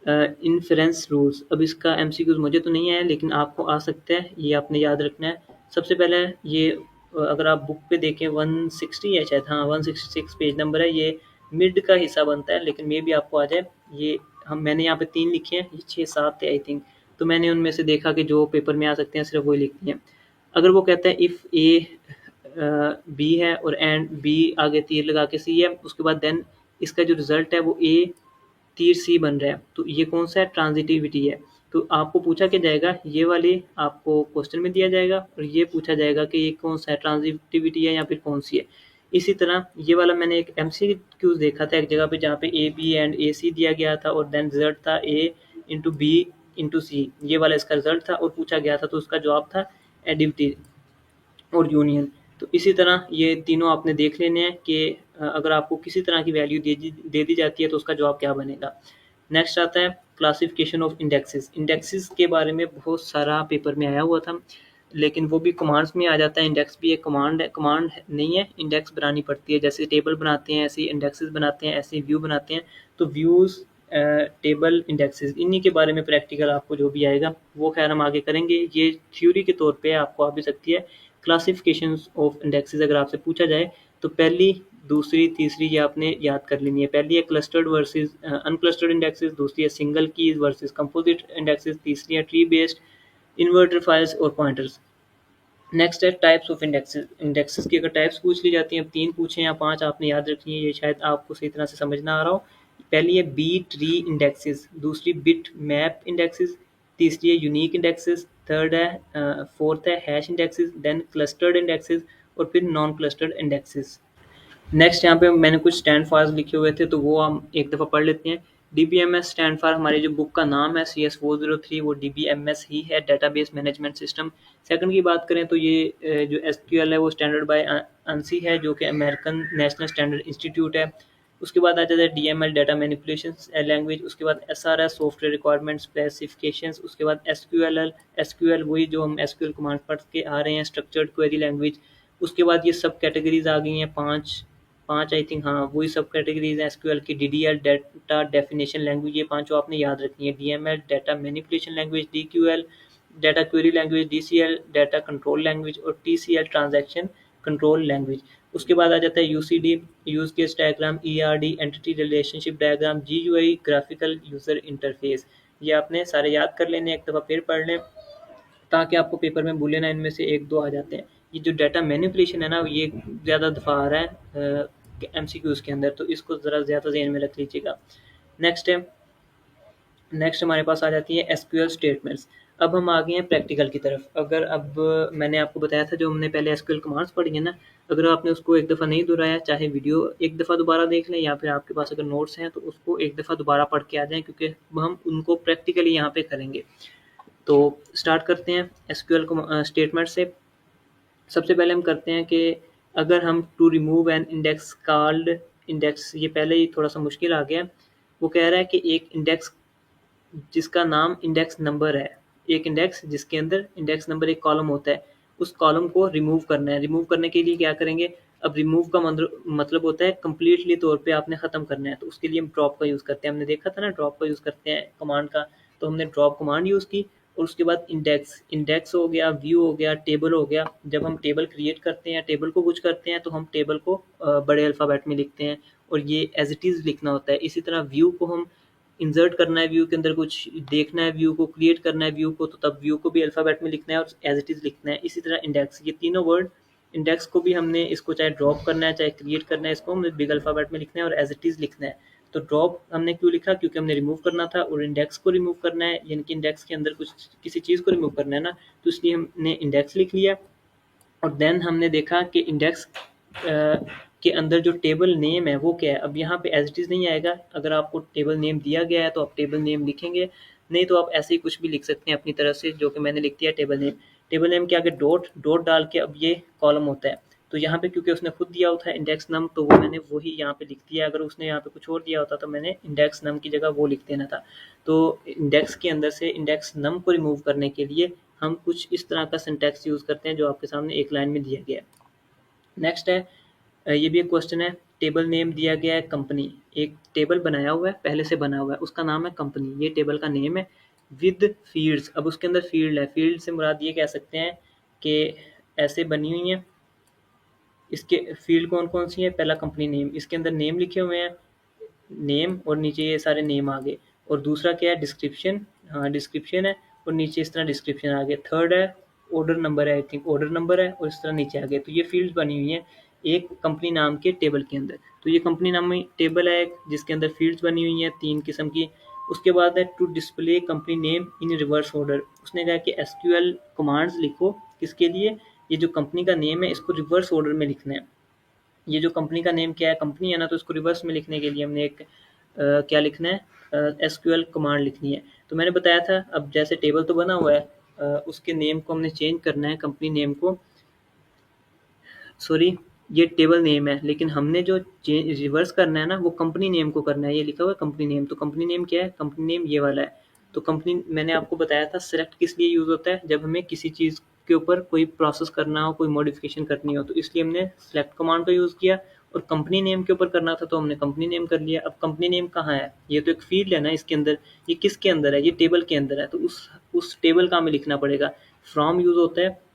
इन्फरेंस रूल्स। अब इसका एमसीक्यूज मुझे तो नहीं है लेकिन आपको आ सकता है, ये आपने याद रखना है। सबसे पहले ये अगर आप बुक पे देखें 160 है शायद, हाँ 166 पेज नंबर है, ये मिड का हिस्सा बनता है लेकिन मे भी आपको आ जाए। ये मैंने यहाँ पे 3 लिखे हैं, ये 6-7 थे आई थिंक, तो मैंने उनमें से देखा कि जो पेपर में आ सकते हैं सिर्फ वही लिख दिए। अगर वो कहता है इफ़ ए बी है और एंड बी आगे तीर लगा के सी है, उसके बाद देन इसका जो रिजल्ट है वो ए तीर सी बन रहा है, तो ये कौन सा है, ट्रांजिटिविटी है। तो आपको पूछा क्या जाएगा, ये वाले आपको क्वेश्चन में दिया जाएगा और ये पूछा जाएगा कि ये कौन सा है, ट्रांजिटिविटी है या फिर कौन सी है। इसी तरह ये वाला मैंने एक एमसीक्यूज देखा था एक जगह पे जहाँ पे ए बी एंड ए सी दिया गया था और देन रिजल्ट था ए इंटू बी इंटू सी, ये वाला इसका रिजल्ट था और पूछा गया था तो उसका जवाब था एडिविटी और यूनियन। तो इसी तरह ये तीनों आपने देख लेने हैं कि अगर आपको किसी तरह की वैल्यू दे दी जाती है तो उसका जवाब क्या बनेगा। नेक्स्ट आता है क्लासिफिकेशन ऑफ इंडेक्सेस। इंडेक्सेस के बारे में बहुत सारा पेपर में आया हुआ था लेकिन वो भी कमांड्स में आ जाता है। इंडेक्स भी एक कमांड है, कमांड नहीं है, इंडेक्स बनानी पड़ती है। जैसे टेबल बनाते हैं ऐसे इंडेक्सेस बनाते हैं, ऐसे व्यू बनाते हैं। तो व्यूज़, टेबल, इंडेक्सेस, इन्हीं के बारे में प्रैक्टिकल आपको जो भी आएगा वो खैर हम आगे करेंगे। ये थ्योरी के तौर पे आपको आ भी सकती है। क्लासिफिकेशन ऑफ इंडेक्सेस अगर आपसे पूछा जाए तो पहली, दूसरी, तीसरी ये आपने याद कर लेनी है। पहली है क्लस्टर्ड वर्सेस अनक्लस्टर्ड इंडेक्सेस, दूसरी है single keys versus composite indexes, तीसरी है ट्री बेस्ड, इन्वर्टर फाइल्स और पॉइंटर्स। नेक्स्ट है टाइप्स ऑफ इंडेक्सेस। इंडेक्सेस की अगर टाइप्स पूछ ली जाती हैं, अब 3 पूछे या 5 आपने याद रखनी है, ये शायद आपको सही तरह से समझ ना आ रहा हो। पहली है बी ट्री इंडेक्सेस, दूसरी बिट मैप इंडेक्सेस, तीसरी है यूनिक इंडेक्सेस, थर्ड है फोर्थ है hash indexes, then clustered indexes और फिर नॉन क्लस्टर्ड इंडेक्सेस। नेक्स्ट यहाँ पे मैंने कुछ स्टैंड फॉर्स लिखे हुए थे तो वो हम एक दफ़ा पढ़ लेते हैं। डीबीएमएस स्टैंड फॉर, हमारी जो बुक का नाम है CS403, वो डीबीएमएस ही है, डेटाबेस मैनेजमेंट सिस्टम। सेकंड की बात करें तो ये जो एसक्यूएल है वो स्टैंडर्ड बाय ANSI है जो कि अमेरिकन नेशनल स्टैंडर्ड इंस्टीट्यूट है। उसके बाद आ जाता है DML डाटा मैनिपुलेशन लैंग्वेज, उसके बाद SRS सॉफ्टवेयर रिक्वायरमेंट स्पेसिफिकेशंस, उसके बाद SQL वही जो हम SQL कमांड पढ़ के आ रहे हैं, स्ट्रक्चर्ड क्वेरी लैंग्वेज। उसके बाद ये सब कैटेगरीज आ गई हैं, पाँच पाँच आई थिंक, हाँ वही सब कैटेगरीज हैं एसक्यूएल की। DDL डाटा डेफिनेशन लैंग्वेज, ये पांचों आपने याद रखनी है। DML data manipulation language, DQL data query language, DCL data control language और TCL ट्रांजैक्शन कंट्रोल लैंग्वेज। उसके बाद आ जाता है UCD use case diagram, ERD entity relationship diagram, GUI graphical user interface. ये आपने सारे याद कर लेने, एक दफ़ा फिर पढ़ लें ताकि आपको पेपर में भूले ना, इनमें से 1-2 आ जाते हैं। ये जो डाटा मैनिपुलेशन है ना, ये ज़्यादा दफ़ा आ रहा है MCQs के अंदर, तो इसको ज़रा ज़्यादा ज़हन में रख लीजिएगा। नेक्स्ट है, नेक्स्ट हमारे पास आ जाती है SQL स्टेटमेंट्स। अब हम आ गए हैं प्रैक्टिकल की तरफ। अगर अब मैंने आपको बताया था जो हमने पहले SQL कमांड्स पढ़ी है ना, अगर आपने उसको एक दफ़ा नहीं दोहराया, चाहे वीडियो एक दफ़ा दोबारा देख लें या फिर आपके पास अगर नोट्स हैं तो उसको एक दफ़ा दोबारा पढ़ के आ जाएँ, क्योंकि हम उनको प्रैक्टिकली यहाँ पे करेंगे। तो स्टार्ट करते हैं SQL स्टेटमेंट से। सबसे पहले हम करते हैं कि अगर हम to remove an index called index, ये पहले ही थोड़ा सा मुश्किल आ गया। वो कह रहा है कि एक इंडेक्स जिसका नाम इंडेक्स नंबर है, एक इंडेक्स जिसके अंदर इंडेक्स नंबर एक कॉलम होता है, उस कॉलम को रिमूव करना है। रिमूव करने के लिए क्या करेंगे, अब रिमूव का मतलब होता है कम्प्लीटली तौर पे आपने ख़त्म करना है, तो उसके लिए हम ड्रॉप का यूज़ करते हैं। हमने देखा था ना ड्रॉप का यूज़ करते हैं कमांड का, तो हमने ड्रॉप कमांड यूज़ की और उसके बाद इंडेक्स हो गया, व्यू हो गया, टेबल हो गया। जब हम टेबल क्रिएट करते हैं, टेबल को कुछ करते हैं तो हम टेबल को बड़े अल्फ़ाबेट में लिखते हैं और ये एज़ इट इज़ लिखना होता है। इसी तरह व्यू को हम इंसर्ट करना है, व्यू के अंदर कुछ देखना है, व्यू को क्रिएट करना है व्यू को, तो तब व्यू को भी अल्फ़ाबेट में लिखना है और एज़ इट इज़ लिखना है। इसी तरह इंडेक्स, ये तीनों वर्ड, इंडेक्स को भी हमने इसको चाहे ड्रॉप करना है चाहे क्रिएट करना है, इसको हमें बिग अल्फ़ाबेट में लिखना है और एज़ इट इज़ लिखना है। तो ड्रॉप हमने क्यों लिखा, क्योंकि हमने रिमूव करना था, और इंडेक्स को रिमूव करना है, यानी कि इंडेक्स के अंदर कुछ किसी चीज़ को रिमूव करना है ना, तो इसलिए हमने इंडेक्स लिख लिया। और देन हमने देखा कि इंडेक्स के अंदर जो टेबल नेम है वो क्या है। अब यहाँ पे एज इट इज़ नहीं आएगा, अगर आपको टेबल नेम दिया गया है तो आप टेबल नेम लिखेंगे, नहीं तो आप ऐसे ही कुछ भी लिख सकते हैं अपनी तरफ से, जो कि मैंने लिख दिया टेबल नेम। टेबल नेम के आगे डॉट डॉट डाल के अब ये कॉलम होता है, तो यहाँ पे क्योंकि उसने खुद दिया होता है इंडेक्स नम, तो वो मैंने वही यहाँ पे लिख दिया। अगर उसने यहाँ पे कुछ और दिया होता तो मैंने इंडेक्स नम की जगह वो लिख देना था। तो इंडेक्स के अंदर से इंडेक्स नम को रिमूव करने के लिए हम कुछ इस तरह का सिंटैक्स यूज़ करते हैं जो आपके सामने एक लाइन में दिया गया है। नेक्स्ट है, ये भी एक क्वेश्चन है, टेबल नेम दिया गया है कंपनी। एक टेबल बनाया हुआ है, पहले से बना हुआ है, उसका नाम है कंपनी, ये टेबल का नेम है विद फील्ड्स। अब उसके अंदर फील्ड है, फील्ड से मुराद ये कह सकते हैं कि ऐसे बनी हुई हैं, इसके फील्ड कौन कौन सी है, पहला कंपनी नेम, इसके अंदर नेम लिखे हुए हैं, नेम और नीचे ये सारे नेम आ गए। और दूसरा क्या है, डिस्क्रिप्शन, हाँ डिस्क्रिप्शन है और नीचे इस तरह डिस्क्रिप्शन आ गया। थर्ड है ऑर्डर नंबर है, आई थिंक ऑर्डर नंबर है, और इस तरह नीचे आ गया। तो ये फील्ड बनी हुई है एक कंपनी नाम के टेबल के अंदर। तो ये कंपनी नाम में टेबल है जिसके अंदर फील्ड्स बनी हुई हैं 3 किस्म की। उसके बाद है to display company name in reverse order. उसने कहा कि एसक्यूएल कमांड्स लिखो, किसके लिए, ये जो कंपनी का नेम है इसको रिवर्स ऑर्डर में लिखना है। ये जो कंपनी का नेम क्या है, कंपनी है ना, तो इसको रिवर्स में लिखने के लिए हमने एक क्या लिखना है, एसक्यूएल कमांड लिखनी है। तो मैंने बताया था, अब जैसे टेबल तो बना हुआ है, उसके नेम को हमने चेंज करना है, कंपनी नेम को, सॉरी ये टेबल नेम है, लेकिन हमने जो रिवर्स करना है ना वो कंपनी नेम को करना है। ये लिखा हुआ है कंपनी नेम, तो कंपनी नेम क्या है, कंपनी नेम ये वाला है। तो कंपनी, मैंने आपको बताया था सेलेक्ट किस लिए यूज़ होता है, जब हमें किसी चीज़ के ऊपर कोई प्रोसेस करना हो, कोई मॉडिफिकेशन करनी हो, तो इसलिए हमने सेलेक्ट कमांड का यूज़ किया। और कंपनी नेम के ऊपर करना था तो हमने कंपनी नेम कर लिया। अब कंपनी नेम कहाँ है, ये तो एक फील्ड है ना इसके अंदर, ये किसके अंदर है, ये टेबल के अंदर है, तो उस टेबल का हमें लिखना पड़ेगा। फ्रॉम यूज़ होता है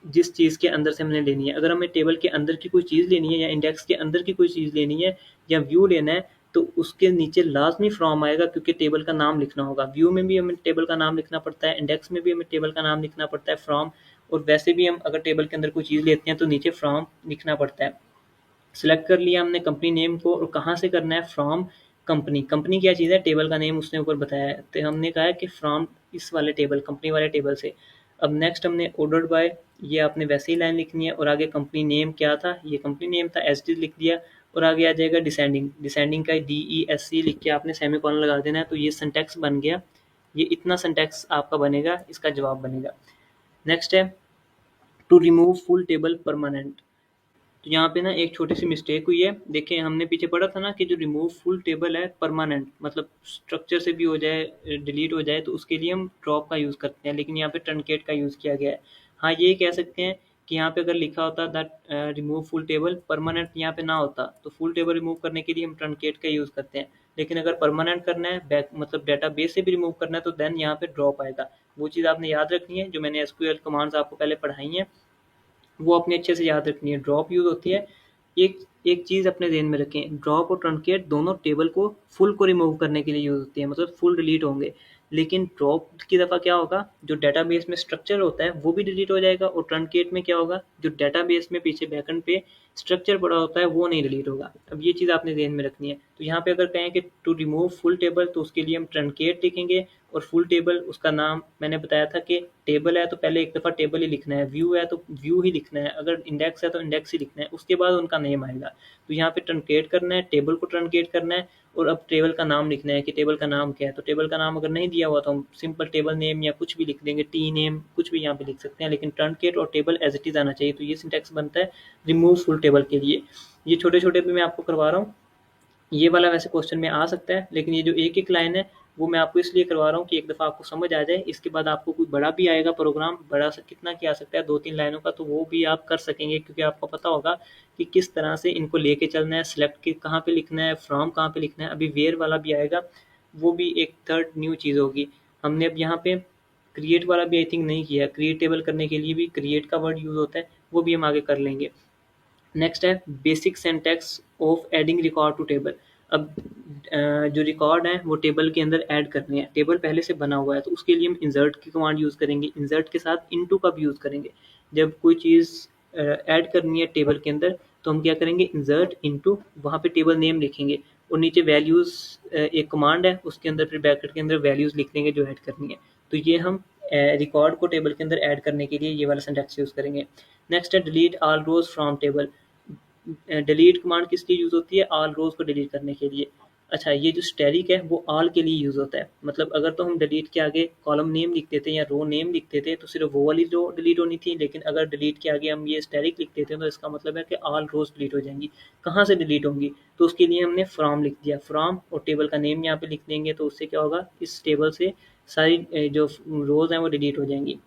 जिस चीज़ के अंदर से हमने लेनी है। अगर हमें टेबल के अंदर की कोई चीज़ लेनी है या इंडेक्स के अंदर की कोई चीज़ लेनी है या व्यू लेना है, तो उसके नीचे लाजमी फ्रॉम आएगा, क्योंकि टेबल का नाम लिखना होगा। व्यू में भी हमें टेबल का नाम लिखना पड़ता है, इंडेक्स में भी हमें टेबल का नाम लिखना पड़ता है, फ्रॉम। और वैसे भी हम अगर टेबल के अंदर कोई चीज़ लेते हैं तो नीचे फ्रॉम लिखना पड़ता है। सिलेक्ट कर लिया हमने कंपनी नेम को, और कहाँ से करना है, फ्रॉम कंपनी। कंपनी क्या चीज़ है, टेबल का नेम उसने ऊपर बताया है, तो हमने कहा है कि फ्रॉम इस वाले टेबल, कंपनी वाले टेबल से। अब नेक्स्ट हमने ऑर्डर्ड बाय, ये आपने वैसे ही लाइन लिखनी है, और आगे कंपनी नेम क्या था, ये कंपनी नेम था, एज इट इज लिख दिया। और आगे आ जाएगा डिसेंडिंग, डिसेंडिंग का DESC लिख के आपने सेमीकोलन लगा देना है, तो ये सिंटैक्स बन गया। ये इतना सिंटैक्स आपका बनेगा, इसका जवाब बनेगा। नेक्स्ट है to remove full table permanent. तो यहाँ पे ना एक छोटी सी मिस्टेक हुई है। देखें, हमने पीछे पढ़ा था ना कि जो रिमूव फुल टेबल है परमानेंट, मतलब स्ट्रक्चर से भी हो जाए, डिलीट हो जाए, तो उसके लिए हम ड्रॉप का यूज़ करते हैं, लेकिन यहाँ पे ट्रंकेट का यूज़ किया गया है। हाँ, ये कह सकते हैं कि यहाँ पे अगर लिखा होता that remove full table permanent, यहाँ पे ना होता, तो फुल टेबल रिमूव करने के लिए हम ट्रंकेट का यूज़ करते हैं। लेकिन अगर परमानेंट करना है, बैक मतलब डेटाबेस से भी रिमूव करना है, तो देन यहाँ पे ड्रॉप आएगा। वो चीज़ आपने याद रखनी है, जो मैंने एसक्यूएल कमांड्स आपको पहले पढ़ाई हैं वो अपने अच्छे से याद रखनी है। ड्रॉप यूज़ होती है, एक एक चीज़ अपने ध्यान में रखें, ड्रॉप और ट्रंकेट दोनों टेबल को फुल को रिमूव करने के लिए यूज़ होती है, मतलब फुल डिलीट होंगे। लेकिन ड्रॉप की दफ़ा क्या होगा, जो डेटाबेस में स्ट्रक्चर होता है वो भी डिलीट हो जाएगा, और ट्रंकेट में क्या होगा, जो डेटाबेस में पीछे बैकएंड पे स्ट्रक्चर पड़ा होता है वो नहीं डिलीट होगा। अब ये चीज़ आपने ध्यान में रखनी है। तो यहाँ पे अगर कहें कि टू रिमूव फुल टेबल, तो उसके लिए हम ट्रंकेट लिखेंगे, और फुल टेबल उसका नाम मैंने बताया था कि टेबल है तो पहले एक दफ़ा टेबल ही लिखना है, व्यू है तो व्यू ही लिखना है, अगर इंडेक्स है तो इंडेक्स ही लिखना है, उसके बाद उनका नेम आएगा। तो यहाँ पे ट्रंकेट करना है, टेबल को ट्रंकेट करना है, और अब टेबल का नाम लिखना है कि टेबल का नाम क्या है। तो टेबल का नाम अगर नहीं दिया हुआ तो हम सिंपल टेबल नेम या कुछ भी लिख देंगे, टी नेम कुछ भी यहाँ पे लिख सकते हैं, लेकिन ट्रंकेट और टेबल एज इट इज़ आना चाहिए। तो ये सिंटैक्स बनता है रिमूव फुल टेबल के लिए। ये छोटे छोटे भी मैं आपको करवा रहा हूँ, ये वाला वैसे क्वेश्चन में आ सकता है, लेकिन ये जो एक एक लाइन है वो मैं आपको इसलिए करवा रहा हूँ कि एक दफ़ा आपको समझ आ जाए। इसके बाद आपको कोई बड़ा भी आएगा प्रोग्राम, बड़ा सा कितना क्या आ सकता है 2-3 लाइनों का, तो वो भी आप कर सकेंगे, क्योंकि आपको पता होगा कि किस तरह से इनको लेके चलना है, सिलेक्ट के कहाँ पे लिखना है, फ्रॉम कहाँ पे लिखना है। अभी वेयर वाला भी आएगा, वो भी एक थर्ड न्यू चीज़ होगी। हमने अब यहाँ पे क्रिएट वाला भी आई थिंक नहीं किया, क्रिएट टेबल करने के लिए भी क्रिएट का वर्ड यूज़ होता है, वो भी हम आगे कर लेंगे। नेक्स्ट है basic syntax of adding record to table. अब जो रिकॉर्ड है वो टेबल के अंदर ऐड करने हैं, टेबल पहले से बना हुआ है तो उसके लिए हम इंसर्ट की कमांड यूज़ करेंगे, इंसर्ट के साथ इनटू का भी यूज़ करेंगे। जब कोई चीज़ ऐड करनी है टेबल के अंदर तो हम क्या करेंगे, इंसर्ट इनटू, वहाँ पे टेबल नेम लिखेंगे और नीचे वैल्यूज़ एक कमांड है उसके अंदर फिर ब्रैकेट के अंदर वैल्यूज़ लिख लेंगे जो ऐड करनी है। तो ये हम रिकॉर्ड को टेबल के अंदर ऐड करने के लिए ये वाला सिंटैक्स यूज़ करेंगे। नेक्स्ट है delete all rows from table. Delete command किस लिए यूज़ होती है, ऑल रोज को डिलीट करने के लिए। अच्छा, ये जो स्टैटिक है वो ऑल के लिए यूज़ होता है, मतलब अगर तो हम डिलीट के आगे कॉलम नेम लिख देते या रो नेम लिख देते तो सिर्फ वो वाली रो डिलीट होनी थी, लेकिन अगर डिलीट के आगे हम ये स्टैटिक लिख देते हैं तो इसका मतलब है कि ऑल रोज डिलीट हो जाएंगी। कहाँ से डिलीट होंगी, तो उसके लिए हमने फ्रॉम लिख दिया, फ्रॉम और टेबल का नेम यहाँ पे लिख देंगे तो उससे क्या होगा, इस टेबल से सारी जो रोज हैं वो डिलीट हो जाएंगी।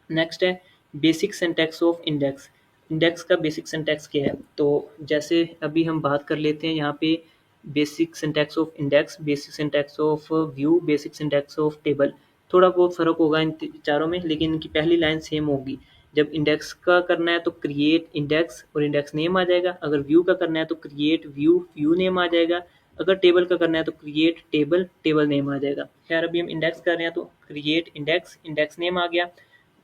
नेक्स्ट है basic syntax of index. Index का बेसिक सिंटैक्स क्या है, तो जैसे अभी हम बात कर लेते हैं यहाँ पे basic syntax of index, basic syntax of view, basic syntax of table. थोड़ा बहुत फ़र्क होगा इन चारों में, लेकिन इनकी पहली लाइन सेम होगी। जब इंडेक्स का करना है तो क्रिएट इंडेक्स और इंडेक्स नेम आ जाएगा, अगर व्यू का करना है तो क्रिएट व्यू, व्यू नेम आ जाएगा, अगर टेबल का करना है तो क्रिएट टेबल, टेबल नेम आ जाएगा। खैर अभी हम इंडेक्स कर रहे हैं तो क्रिएट इंडेक्स, इंडेक्स नेम आ गया,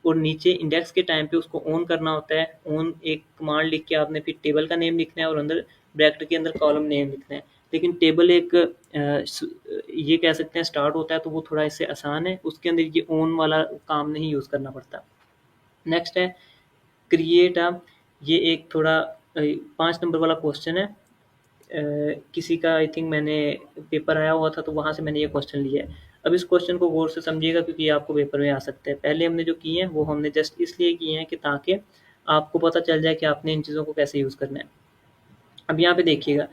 और नीचे इंडेक्स के टाइम पे उसको ऑन करना होता है। ऑन एक कमांड लिख के आपने फिर टेबल का नेम लिखना है और अंदर ब्रैकेट के अंदर कॉलम नेम लिखना है। लेकिन टेबल एक ये कह सकते हैं स्टार्ट होता है तो वो थोड़ा इससे आसान है, उसके अंदर ये ऑन वाला काम नहीं यूज़ करना पड़ता। नेक्स्ट है क्रिएट अ, ये एक थोड़ा 5 नंबर वाला क्वेश्चन है, किसी का आई थिंक मैंने पेपर आया हुआ था तो वहाँ से मैंने ये क्वेश्चन लिया है। अब इस क्वेश्चन को गौर से समझिएगा क्योंकि ये आपको पेपर में आ सकता है। पहले हमने जो किए हैं वो हमने जस्ट इसलिए किए हैं कि ताकि आपको पता चल जाए कि आपने इन चीज़ों को कैसे यूज़ करना है। अब यहाँ पे देखिएगा,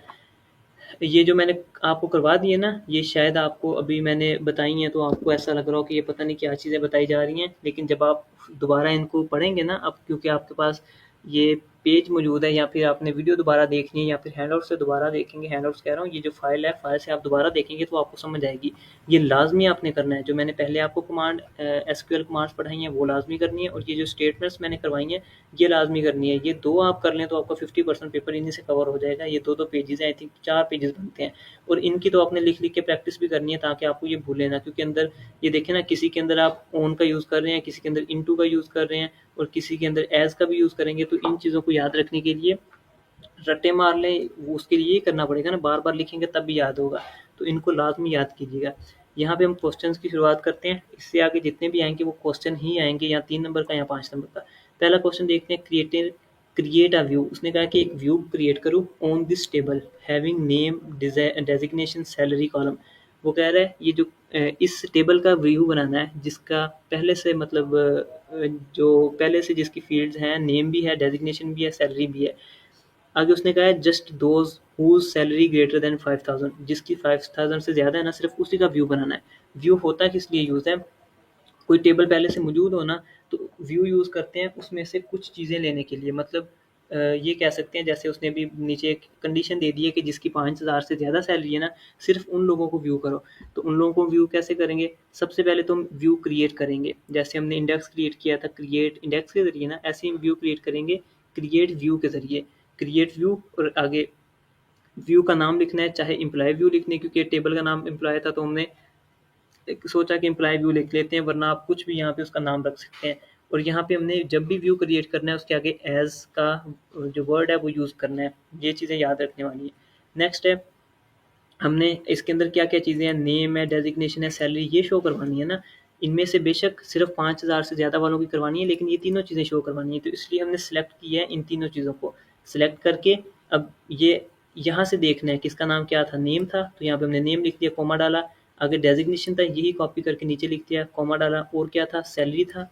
ये जो मैंने आपको करवा दिए ना, ये शायद आपको अभी मैंने बताई हैं तो आपको ऐसा लग रहा हो कि ये पता नहीं क्या चीज़ें बताई जा रही हैं, लेकिन जब आप दोबारा इनको पढ़ेंगे ना, अब क्योंकि आपके पास ये पेज मौजूद है या फिर आपने वीडियो दोबारा देखनी है या फिर हैंडआउट से दोबारा देखेंगे, हैंडआउट्स कह रहा हूँ, ये जो फाइल है, फाइल से आप दोबारा देखेंगे तो आपको समझ आएगी। ये लाजमी आपने करना है, जो मैंने पहले आपको कमांड एसक्यूएल कमांड्स पढ़ाई हैं वो लाजमी करनी है, और ये जो स्टेटमेंट्स मैंने करवाई हैं ये लाजमी करनी है। ये दो आप कर लें तो आपका 50% पेपर इन्हीं से कवर हो जाएगा। ये दो पेजेस हैं, आई थिंक 4 पेजेस बनते हैं, और इनकी तो आपने लिख लिख के प्रैक्टिस भी करनी है ताकि आपको ये भूले ना, क्योंकि अंदर ये देखें ना, किसी के अंदर आप ऑन का यूज़ कर रहे हैं, किसी के अंदर इनटू का यूज़ कर रहे हैं और किसी के अंदर एज का भी यूज़ करेंगे, तो इन चीज़ों को याद रखने के लिए रट्टे मार लें, वो उसके लिए ये करना पड़ेगा ना, बार बार लिखेंगे तब भी याद होगा, तो इनको लाजमी याद कीजिएगा। यहाँ पे हम क्वेश्चंस की शुरुआत करते हैं, इससे आगे जितने भी आएंगे वो क्वेश्चन ही आएंगे, या 3 नंबर का या 5 नंबर का। पहला क्वेश्चन देखते हैं, क्रिएट अ व्यू। उसने कहा कि एक व्यू क्रिएट करो on this table having name, designation, salary column. वो कह रहा है ये जो इस टेबल का व्यू बनाना है जिसका पहले से मतलब जो पहले से जिसकी फील्ड्स हैं, नेम भी है, डेजिग्नेशन भी है, सैलरी भी है। आगे उसने कहा है just those whose salary greater than 5000, जिसकी 5000 से ज़्यादा है ना, सिर्फ उसी का व्यू बनाना है। व्यू होता किस लिए यूज़ है, कोई टेबल पहले से मौजूद हो ना तो व्यू यूज़ करते हैं उसमें से कुछ चीज़ें लेने के लिए, मतलब ये कह सकते हैं जैसे उसने भी नीचे एक कंडीशन दे दी है कि जिसकी 5000 से ज़्यादा सैलरी है ना, सिर्फ उन लोगों को व्यू करो। तो उन लोगों को व्यू कैसे करेंगे, सबसे पहले तो हम व्यू क्रिएट करेंगे, जैसे हमने इंडेक्स क्रिएट किया था क्रिएट इंडेक्स के ज़रिए ना, ऐसे ही व्यू क्रिएट करेंगे क्रिएट व्यू के ज़रिए। क्रिएट व्यू और आगे व्यू का नाम लिखना है, चाहे एम्प्लॉय व्यू लिखने, क्योंकि टेबल का नाम एम्प्लॉय था तो हमने सोचा कि एम्प्लॉय व्यू लिख लेते हैं, वरना आप कुछ भी यहाँ पे उसका नाम रख सकते हैं। और यहाँ पे हमने जब भी व्यू क्रिएट करना है उसके आगे एज का जो वर्ड है वो यूज़ करना है, ये चीज़ें याद रखने वाली है। नेक्स्ट है, हमने इसके अंदर क्या क्या चीज़ें हैं, नेम है, डेजिग्नेशन है, सैलरी, ये शो करवानी है ना। इनमें से बेशक सिर्फ 5000 से ज़्यादा वालों की करवानी है, लेकिन ये तीनों चीज़ें शो करवानी है, तो इसलिए हमने सेलेक्ट किया है इन तीनों चीज़ों को। सेलेक्ट करके अब ये यहाँ से देखना है किसका नाम क्या था, नेम था, तो यहाँ पे हमने नेम लिख दिया, कॉमा डाला। आगे डेजिग्नेशन था, यही कॉपी करके नीचे लिख दिया, कॉमा डाला। और क्या था, सैलरी था,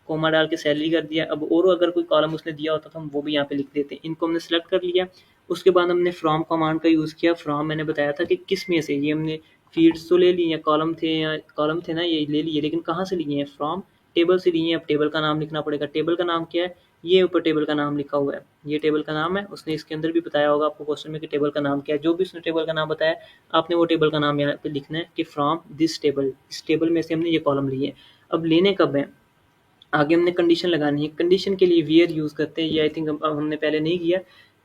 कॉमा डाल के सैलरी कर दिया। अब और अगर कोई कॉलम उसने दिया होता तो हम वो भी यहाँ पे लिख देते हैं। इनको हमने सेलेक्ट कर लिया। उसके बाद हमने फ्रॉम कमांड का यूज़ किया। फ्रॉम मैंने बताया था कि किस में से, ये हमने फील्ड्स तो ले लिए, कॉलम थे ना ये ले लिए, लेकिन कहाँ से लिए हैं, फ्रॉम टेबल से लिए हैं। अब टेबल का नाम लिखना पड़ेगा। टेबल का नाम क्या है, ये ऊपर टेबल का नाम लिखा हुआ है, ये टेबल का नाम है। उसने इसके अंदर भी बताया होगा आपको क्वेश्चन में कि टेबल का नाम क्या है। जो भी उसने टेबल का नाम बताया आपने वो टेबल का नाम यहाँ पे लिखना है कि फ्रॉम दिस टेबल, इस टेबल में से हमने ये कॉलम लिए। अब लेने कब हैं, आगे हमने कंडीशन लगानी है। कंडीशन के लिए वेयर यूज़ करते हैं, ये आई थिंक हमने पहले नहीं किया।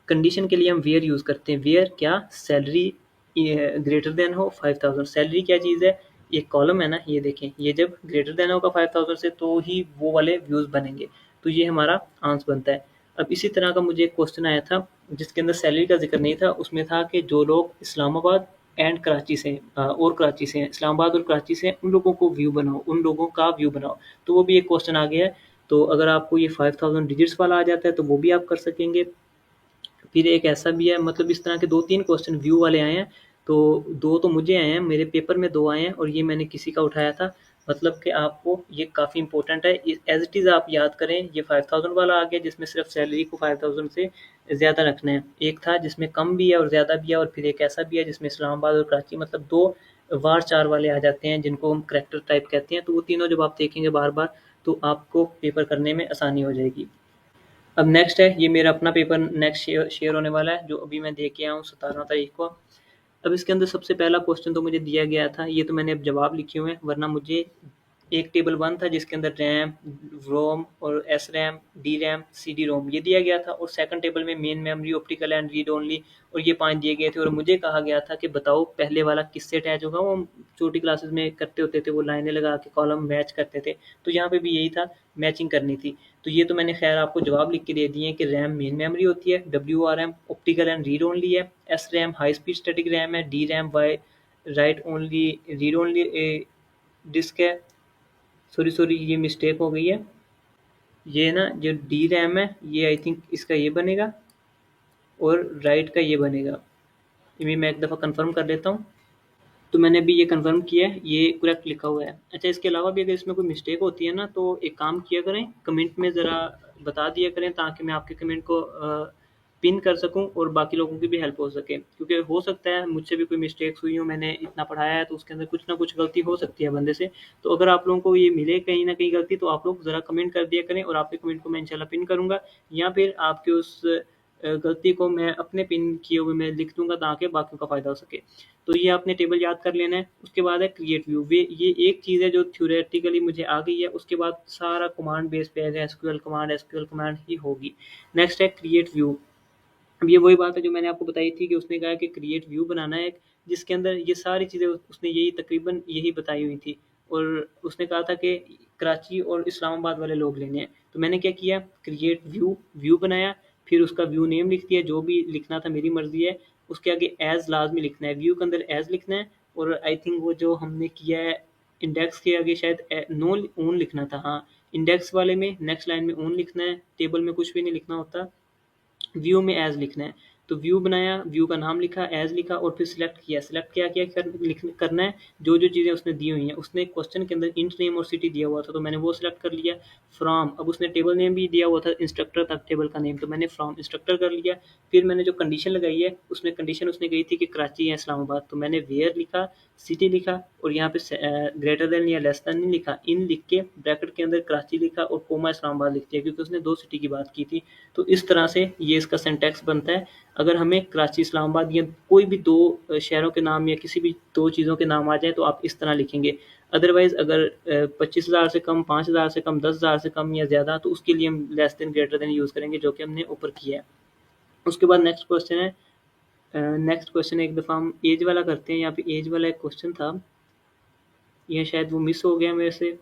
कंडीशन के लिए हम वेयर यूज़ करते हैं। वेयर क्या, सैलरी ग्रेटर देन हो 5000। सैलरी क्या चीज़ है, ये कॉलम है ना, ये देखें, ये जब ग्रेटर देन होगा 5000 से तो ही वो वाले व्यूज़ बनेंगे, तो ये हमारा आंसर बनता है। अब इसी तरह का मुझे एक क्वेश्चन आया था जिसके अंदर सैलरी का जिक्र नहीं था, उसमें था कि जो लोग इस्लामाबाद एंड कराची से और कराची से हैं, इस्लामाबाद और कराची से हैं, उन लोगों को व्यू बनाओ, उन लोगों का व्यू बनाओ। तो वो भी एक क्वेश्चन आ गया है। तो अगर आपको ये 5000 डिजिट्स वाला आ जाता है तो वो भी आप कर सकेंगे। फिर एक ऐसा भी है, मतलब इस तरह के 2-3 क्वेश्चन व्यू वाले आए हैं। तो 2 तो मुझे आए हैं, मेरे पेपर में 2 आए हैं और ये मैंने किसी का उठाया था। मतलब कि आपको ये काफ़ी इंपॉर्टेंट है, एज इट इज़ आप याद करें। ये 5000 वाला आ गया जिसमें सिर्फ सैलरी को 5000 से ज़्यादा रखना है। एक था जिसमें कम भी है और ज़्यादा भी है, और फिर एक ऐसा भी है जिसमें इस्लामाबाद और कराची, मतलब 2 वार 4 वाले आ जाते हैं जिनको हम करैक्टर टाइप कहते हैं। तो वो तीनों जब आप देखेंगे बार बार तो आपको पेपर करने में आसानी हो जाएगी। अब नेक्स्ट है, ये मेरा अपना पेपर नेक्स्ट शेयर होने वाला है जो अभी मैं दे के आया हूँ 17 तारीख को। अब इसके अंदर सबसे पहला क्वेश्चन तो मुझे दिया गया था, ये तो मैंने अब जवाब लिखे हुए हैं, वरना मुझे एक टेबल 1 था जिसके अंदर रैम, रोम और S RAM, D RAM, C D ROM ये दिया गया था, और सेकंड टेबल में main memory, optical and read only, और ये 5 दिए गए थे। और मुझे कहा गया था कि बताओ पहले वाला किससे अटैच होगा। वो हम छोटी क्लासेस में करते होते थे, वो लाइनें लगा के कॉलम मैच करते थे, तो यहाँ पे भी यही था, मैचिंग करनी थी। तो ये तो मैंने खैर आपको जवाब लिख के दे दिए हैं कि रैम मेन मेमोरी होती है, W R M optical and read only है, S RAM high speed static RAM है, D RAM Y write only read only disk है। सॉरी ये मिस्टेक हो गई है, ये ना जो डी रैम है ये आई थिंक इसका ये बनेगा और राइट का ये बनेगा। ये भी मैं एक दफ़ा कंफर्म कर लेता हूँ। तो मैंने अभी ये कंफर्म किया है, ये करेक्ट लिखा हुआ है। अच्छा, इसके अलावा भी अगर इसमें कोई मिस्टेक होती है ना तो एक काम किया करें, कमेंट में ज़रा बता दिया करें ताकि मैं आपके कमेंट को पिन कर सकूं और बाकी लोगों की भी हेल्प हो सके, क्योंकि हो सकता है मुझसे भी कोई मिस्टेक्स हुई हो, मैंने इतना पढ़ाया है तो उसके अंदर कुछ ना कुछ गलती हो सकती है बंदे से। तो अगर आप लोगों को ये मिले कहीं ना कहीं गलती तो आप लोग ज़रा कमेंट कर दिया करें और आपके कमेंट को मैं इंशाल्लाह पिन करूँगा, या फिर आपके उस गलती को मैं अपने पिन किए हुए मैं लिख दूंगा ताकि बाकियों का फ़ायदा हो सके। तो ये आपने टेबल याद कर लेना है। उसके बाद है क्रिएट व्यू, वे ये एक चीज़ है जो थ्योरेटिकली मुझे आ गई है, उसके बाद सारा कमांड बेस पे है, एसक्यूएल कमांड ही होगी। नेक्स्ट है क्रिएट व्यू। अब ये वही बात है जो मैंने आपको बताई थी कि उसने कहा कि क्रिएट व्यू बनाना है जिसके अंदर ये सारी चीज़ें उसने यही तकरीबन यही बताई हुई थी, और उसने कहा था कि कराची और इस्लामाबाद वाले लोग लेने हैं। तो मैंने क्या किया, क्रिएट व्यू बनाया, फिर उसका व्यू नेम लिख दिया, जो भी लिखना था मेरी मर्जी है। उसके आगे एज लाजमी लिखना है, व्यू के अंदर एज लिखना है, और आई थिंक वो जो हमने किया है इंडेक्स के आगे शायद नो ओन लिखना था। हाँ, इंडेक्स वाले में नेक्स्ट लाइन में ओन लिखना है, टेबल में कुछ भी नहीं लिखना होता, व्यू में एज लिखना है। तो व्यू बनाया, व्यू का नाम लिखा, एज लिखा, और फिर सिलेक्ट क्या क्या करना है, जो जो चीज़ें उसने दी हुई हैं। उसने क्वेश्चन के अंदर इंट नेम और सिटी दिया हुआ था तो मैंने वो सिलेक्ट कर लिया। फ्रॉम, अब उसने टेबल नेम भी दिया हुआ था इंस्ट्रक्टर तक टेबल का नेम, तो मैंने फ्रॉम इंस्ट्रक्टर कर लिया। फिर मैंने जो कंडीशन लगाई है उसमें कंडीशन उसने कही थी कि कराची या इस्लामाबाद, तो मैंने वेयर लिखा, सिटी लिखा, और यहाँ पे ग्रेटर देन या लेस देन नहीं लिखा, इन लिख के ब्रैकेट के अंदर कराची लिखा और कोमा इस्लामाबाद लिख दिया, क्योंकि उसने 2 सिटी की बात की थी। तो इस तरह से ये इसका सिंटैक्स बनता है। अगर हमें कराची इस्लामाबाद या कोई भी 2 शहरों के नाम या किसी भी 2 चीज़ों के नाम आ जाए तो आप इस तरह लिखेंगे। अदरवाइज़ अगर 25,000 से कम, 5,000 से कम, 10,000 से कम या ज़्यादा, तो उसके लिए हम less than greater than use करेंगे, जो कि हमने ऊपर किया है। उसके बाद नेक्स्ट क्वेश्चन एक दफ़ा हम एज वाला करते हैं। यहाँ पे एज वाला एक क्वेश्चन था, यह शायद वो मिस हो गया मेरे से।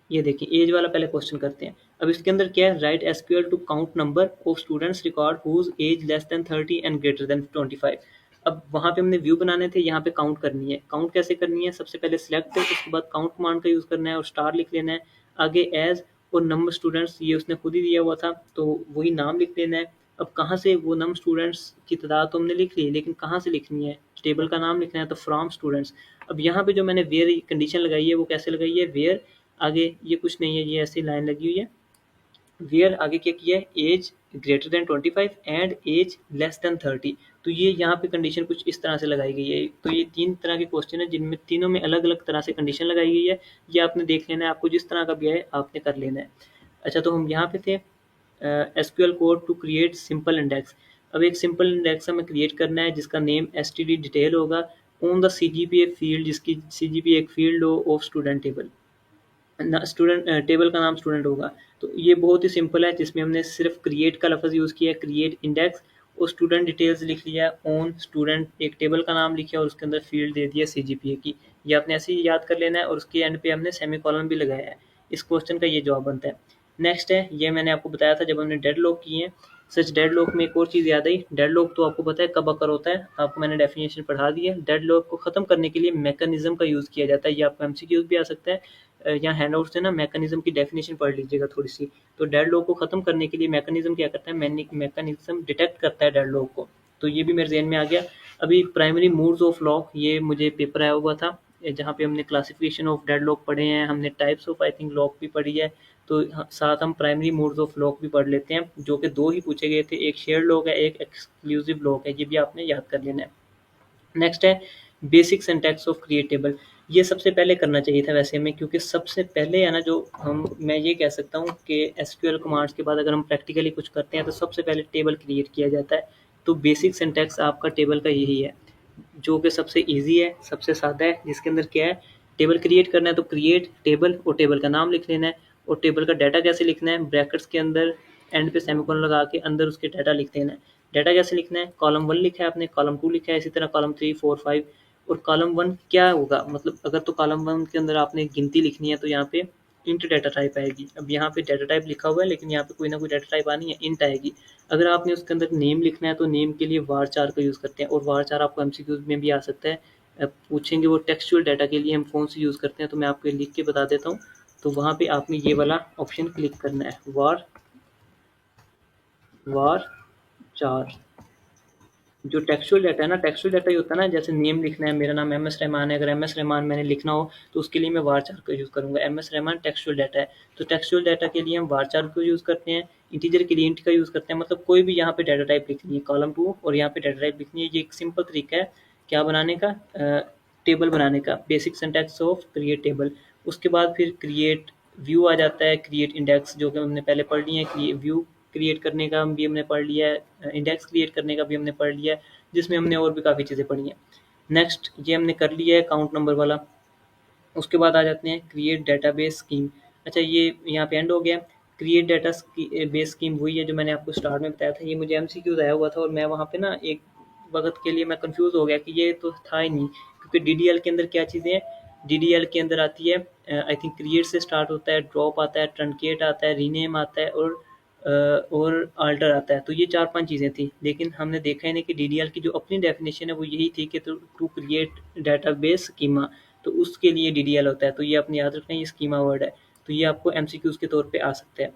ये देखिए एज वाला पहले क्वेश्चन करते हैं। अब इसके अंदर क्या है, write SQL to count number of students record whose age less than 30 and greater than 25। अब वहाँ पे हमने व्यू बनाने थे, यहाँ पे काउंट करनी है। काउंट कैसे करनी है, सबसे पहले सिलेक्ट है, उसके बाद काउंट कमांड का यूज़ करना है और स्टार लिख लेना है। आगे एज और नंबर स्टूडेंट्स ये उसने खुद ही दिया हुआ था तो वही नाम लिख लेना है। अब कहाँ से वो नंबर स्टूडेंट्स की तादाद तो हमने लिख ली, लेकिन कहाँ से लिखनी है, टेबल का नाम लिखना है, तो फ्रॉम स्टूडेंट्स। अब यहाँ पे जो मैंने वेयर कंडीशन लगाई है वो कैसे लगाई है, वेयर आगे ये कुछ नहीं है, ये ऐसी लाइन लगी हुई है। वेयर आगे क्या किया है, age greater than 25 and age less than 30। तो ये यहाँ पे कंडीशन कुछ इस तरह से लगाई गई है। तो ये 3 तरह के क्वेश्चन है जिनमें तीनों में अलग अलग तरह से कंडीशन लगाई गई है। ये आपने देख लेना है, आपको जिस तरह का भी है आपने कर लेना है। अच्छा, तो हम यहाँ पे थे SQL code to create simple index. अब एक सिंपल इंडेक्स हमें क्रिएट करना है जिसका नेम एसटीडी डिटेल होगा ऑन द सीजीपीए फील्ड, जिसकी सीजीपीए एक फील्ड हो of student table. Student table का नाम स्टूडेंट होगा। तो ये बहुत ही सिंपल है, जिसमें हमने सिर्फ क्रिएट का लफ्ज़ यूज़ किया है, क्रिएट इंडेक्स और स्टूडेंट डिटेल्स लिख लिया, ऑन स्टूडेंट एक टेबल का नाम लिखा और उसके अंदर फील्ड दे दिया सीजीपीए की। ये आपने ऐसे ही याद कर लेना है और उसके एंड पे हमने सेमीकोलन भी लगाया है। इस क्वेश्चन का ये जवाब बनता है। नेक्स्ट है, ये मैंने आपको बताया था जब हमने डेडलॉक किए हैं। सच डेडलॉक में एक और चीज़ याद आई, डेडलॉक तो आपको पता है कब अकर होता है, आपको मैंने डेफिनेशन पढ़ा दी है। डेडलॉक को ख़त्म करने के लिए मैकेनिज्म का यूज़ किया जाता है। ये आपको एमसीक्यूज भी आ सकता है, या हैंडआउट से ना मैकेनिज्म की डेफिनेशन पढ़ लीजिएगा थोड़ी सी। तो डेडलॉक को खत्म करने के लिए मैकेनिज्म क्या करता है, मैकेनिज्म डिटेक्ट करता है डेडलॉक को। तो ये भी मेरे ज़हन में आ गया। अभी प्राइमरी मोड्स ऑफ लॉक, ये मुझे पेपर आया हुआ था जहाँ पे हमने क्लासिफिकेशन ऑफ डेडलॉक पढ़े हैं, हमने types of I think lock भी पढ़ी है। तो साथ हम प्राइमरी मोड्स ऑफ लॉक भी पढ़ लेते हैं, जो कि 2 ही पूछे गए थे, एक शेयर्ड लॉक है, एक एक्सक्लूसिव लॉक है। ये भी आपने याद कर लेना है। नेक्स्ट है basic syntax of create table. ये सबसे पहले करना चाहिए था वैसे हमें, क्योंकि सबसे पहले है ना जो मैं ये कह सकता हूँ कि एसक्यूएल कमांड्स के बाद अगर हम प्रैक्टिकली कुछ करते हैं तो सबसे पहले टेबल क्रिएट किया जाता है। तो बेसिक सिंटैक्स आपका टेबल का यही है, जो कि सबसे ईजी है, सबसे सादा है, जिसके अंदर क्या है, टेबल क्रिएट करना है तो क्रिएट टेबल और टेबल का नाम लिख लेना है। और टेबल का डाटा कैसे लिखना है, ब्रैकेट्स के अंदर एंड पे सेमीकोलन लगा के अंदर उसके डाटा लिख देना है। डाटा कैसे लिखना है, कॉलम 1 लिखा है आपने, कॉलम 2 लिखा है, इसी तरह कॉलम 3, 4, 5। और कॉलम 1 क्या होगा, मतलब अगर तो कॉलम 1 के अंदर आपने गिनती लिखनी है तो यहाँ पे इंट डाटा टाइप आएगी। अब यहाँ पे डाटा टाइप लिखा हुआ है लेकिन यहाँ पे कोई ना कोई डाटा टाइप आनी है, इंट आएगी। अगर आपने उसके अंदर नेम लिखना है तो नेम के लिए varchar का यूज़ करते हैं, और varchar आपको एमसीक्यूज में भी आ सकता है। पूछेंगे वो टेक्सचुअल डाटा के लिए हम कौन सी यूज़ करते हैं, तो मैं आपको लिख के बता देता हूँ। तो वहाँ पे आपने ये वाला ऑप्शन क्लिक करना है, varchar। जो टेक्सचुअल डाटा है ना, टेक्सचुअल डाटा ही होता है ना, जैसे नेम लिखना है, मेरा नाम एम एस रहमान है, अगर एम एस रहमान मैंने लिखना हो तो उसके लिए मैं varchar का यूज़ करूँगा। एम एस रहमान टेक्सचुअल डाटा है, तो टेक्सचुअल डाटा के लिए हम varchar को यूज़ करते हैं। इंटीजर के लिए इंट का यूज़ करते हैं, मतलब कोई भी यहाँ पे डाटा टाइप लिखनी है, कॉलम 2 और यहाँ पे डाटा टाइप लिखनी है। ये एक सिंपल तरीका है क्या बनाने का, टेबल बनाने का, basic syntax of create table. उसके बाद फिर क्रिएट व्यू आ जाता है, क्रिएट इंडेक्स जो कि हमने पहले पढ़ लिया है, व्यू क्रिएट करने का भी हमने पढ़ लिया है, इंडेक्स क्रिएट करने का भी हमने पढ़ लिया है, जिसमें हमने और भी काफ़ी चीज़ें पढ़ी हैं। नेक्स्ट ये हमने कर लिया है काउंट नंबर वाला। उसके बाद आ जाते हैं क्रिएट डेटाबेस स्कीम। अच्छा, ये यहाँ पे एंड हो गया। क्रिएट डेटा बेस स्कीम वही है जो मैंने आपको स्टार्ट में बताया था। ये मुझे एमसीक्यूज आया हुआ था और मैं वहाँ पे ना एक वक्त के लिए मैं कंफ्यूज हो गया कि ये तो था ही नहीं, क्योंकि डीडीएल के अंदर क्या चीज़ें हैं, डीडीएल के अंदर आती है आई थिंक क्रिएट से स्टार्ट होता है, ड्रॉप आता है, ट्रंकेट आता है, रीनेम आता है और अल्टर आता है। तो ये 4-5 चीज़ें थी, लेकिन हमने देखा ही नहीं कि डीडीएल की जो अपनी डेफिनेशन है वो यही थी कि टू क्रिएट डेटाबेस स्कीमा, तो उसके लिए डीडीएल होता है। तो ये अपने याद रखना, ये स्कीमा वर्ड है, तो ये आपको एमसीक्यूज के तौर पे आ सकता है।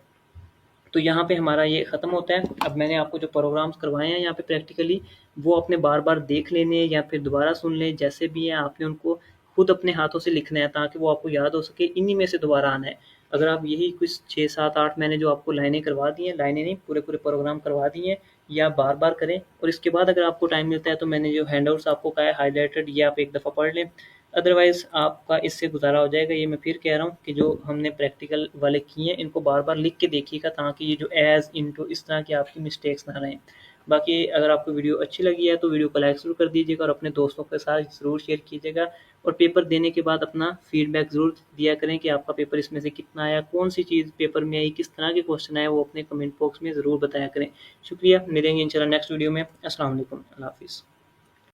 तो यहाँ पे हमारा ये ख़त्म होता है। अब मैंने आपको जो प्रोग्राम्स करवाए हैं यहाँ पे प्रैक्टिकली, वो अपने बार बार देख लेने या फिर दोबारा सुन लें, जैसे भी हैं आपने उनको खुद अपने हाथों से लिखना है ताकि वो आपको याद हो सके। इन्हीं में से दोबारा आना है। अगर आप यही कुछ 6, 7, 8 मैंने जो आपको लाइनें करवा दी हैं, लाइनें नहीं पूरे पूरे प्रोग्राम करवा दिए हैं, ये आप बार बार करें। और इसके बाद अगर आपको टाइम मिलता है तो मैंने जो हैंडआउट्स आपको कहा है हाईलाइटेड, ये आप एक दफ़ा पढ़ लें, अदरवाइज़ आपका इससे गुजारा हो जाएगा। ये मैं फिर कह रहा हूँ कि जो हमने प्रैक्टिकल वाले किए हैं इनको बार बार लिख के देखिएगा, ताकि ये जो एज़ इनटू इस तरह की आपकी मिस्टेक्स ना रहें। बाकी अगर आपको वीडियो अच्छी लगी है तो वीडियो को लाइक ज़रूर कर दीजिएगा और अपने दोस्तों के साथ ज़रूर शेयर कीजिएगा। और पेपर देने के बाद अपना फीडबैक ज़रूर दिया करें कि आपका पेपर इसमें से कितना आया, कौन सी चीज़ पेपर में आई, किस तरह के क्वेश्चन आए, वो अपने कमेंट बॉक्स में ज़रूर बताया करें। शुक्रिया, मिलेंगे इंशाल्लाह नेक्स्ट वीडियो में। अस्सलाम वालेकुम, अल्लाह हाफ़िज़।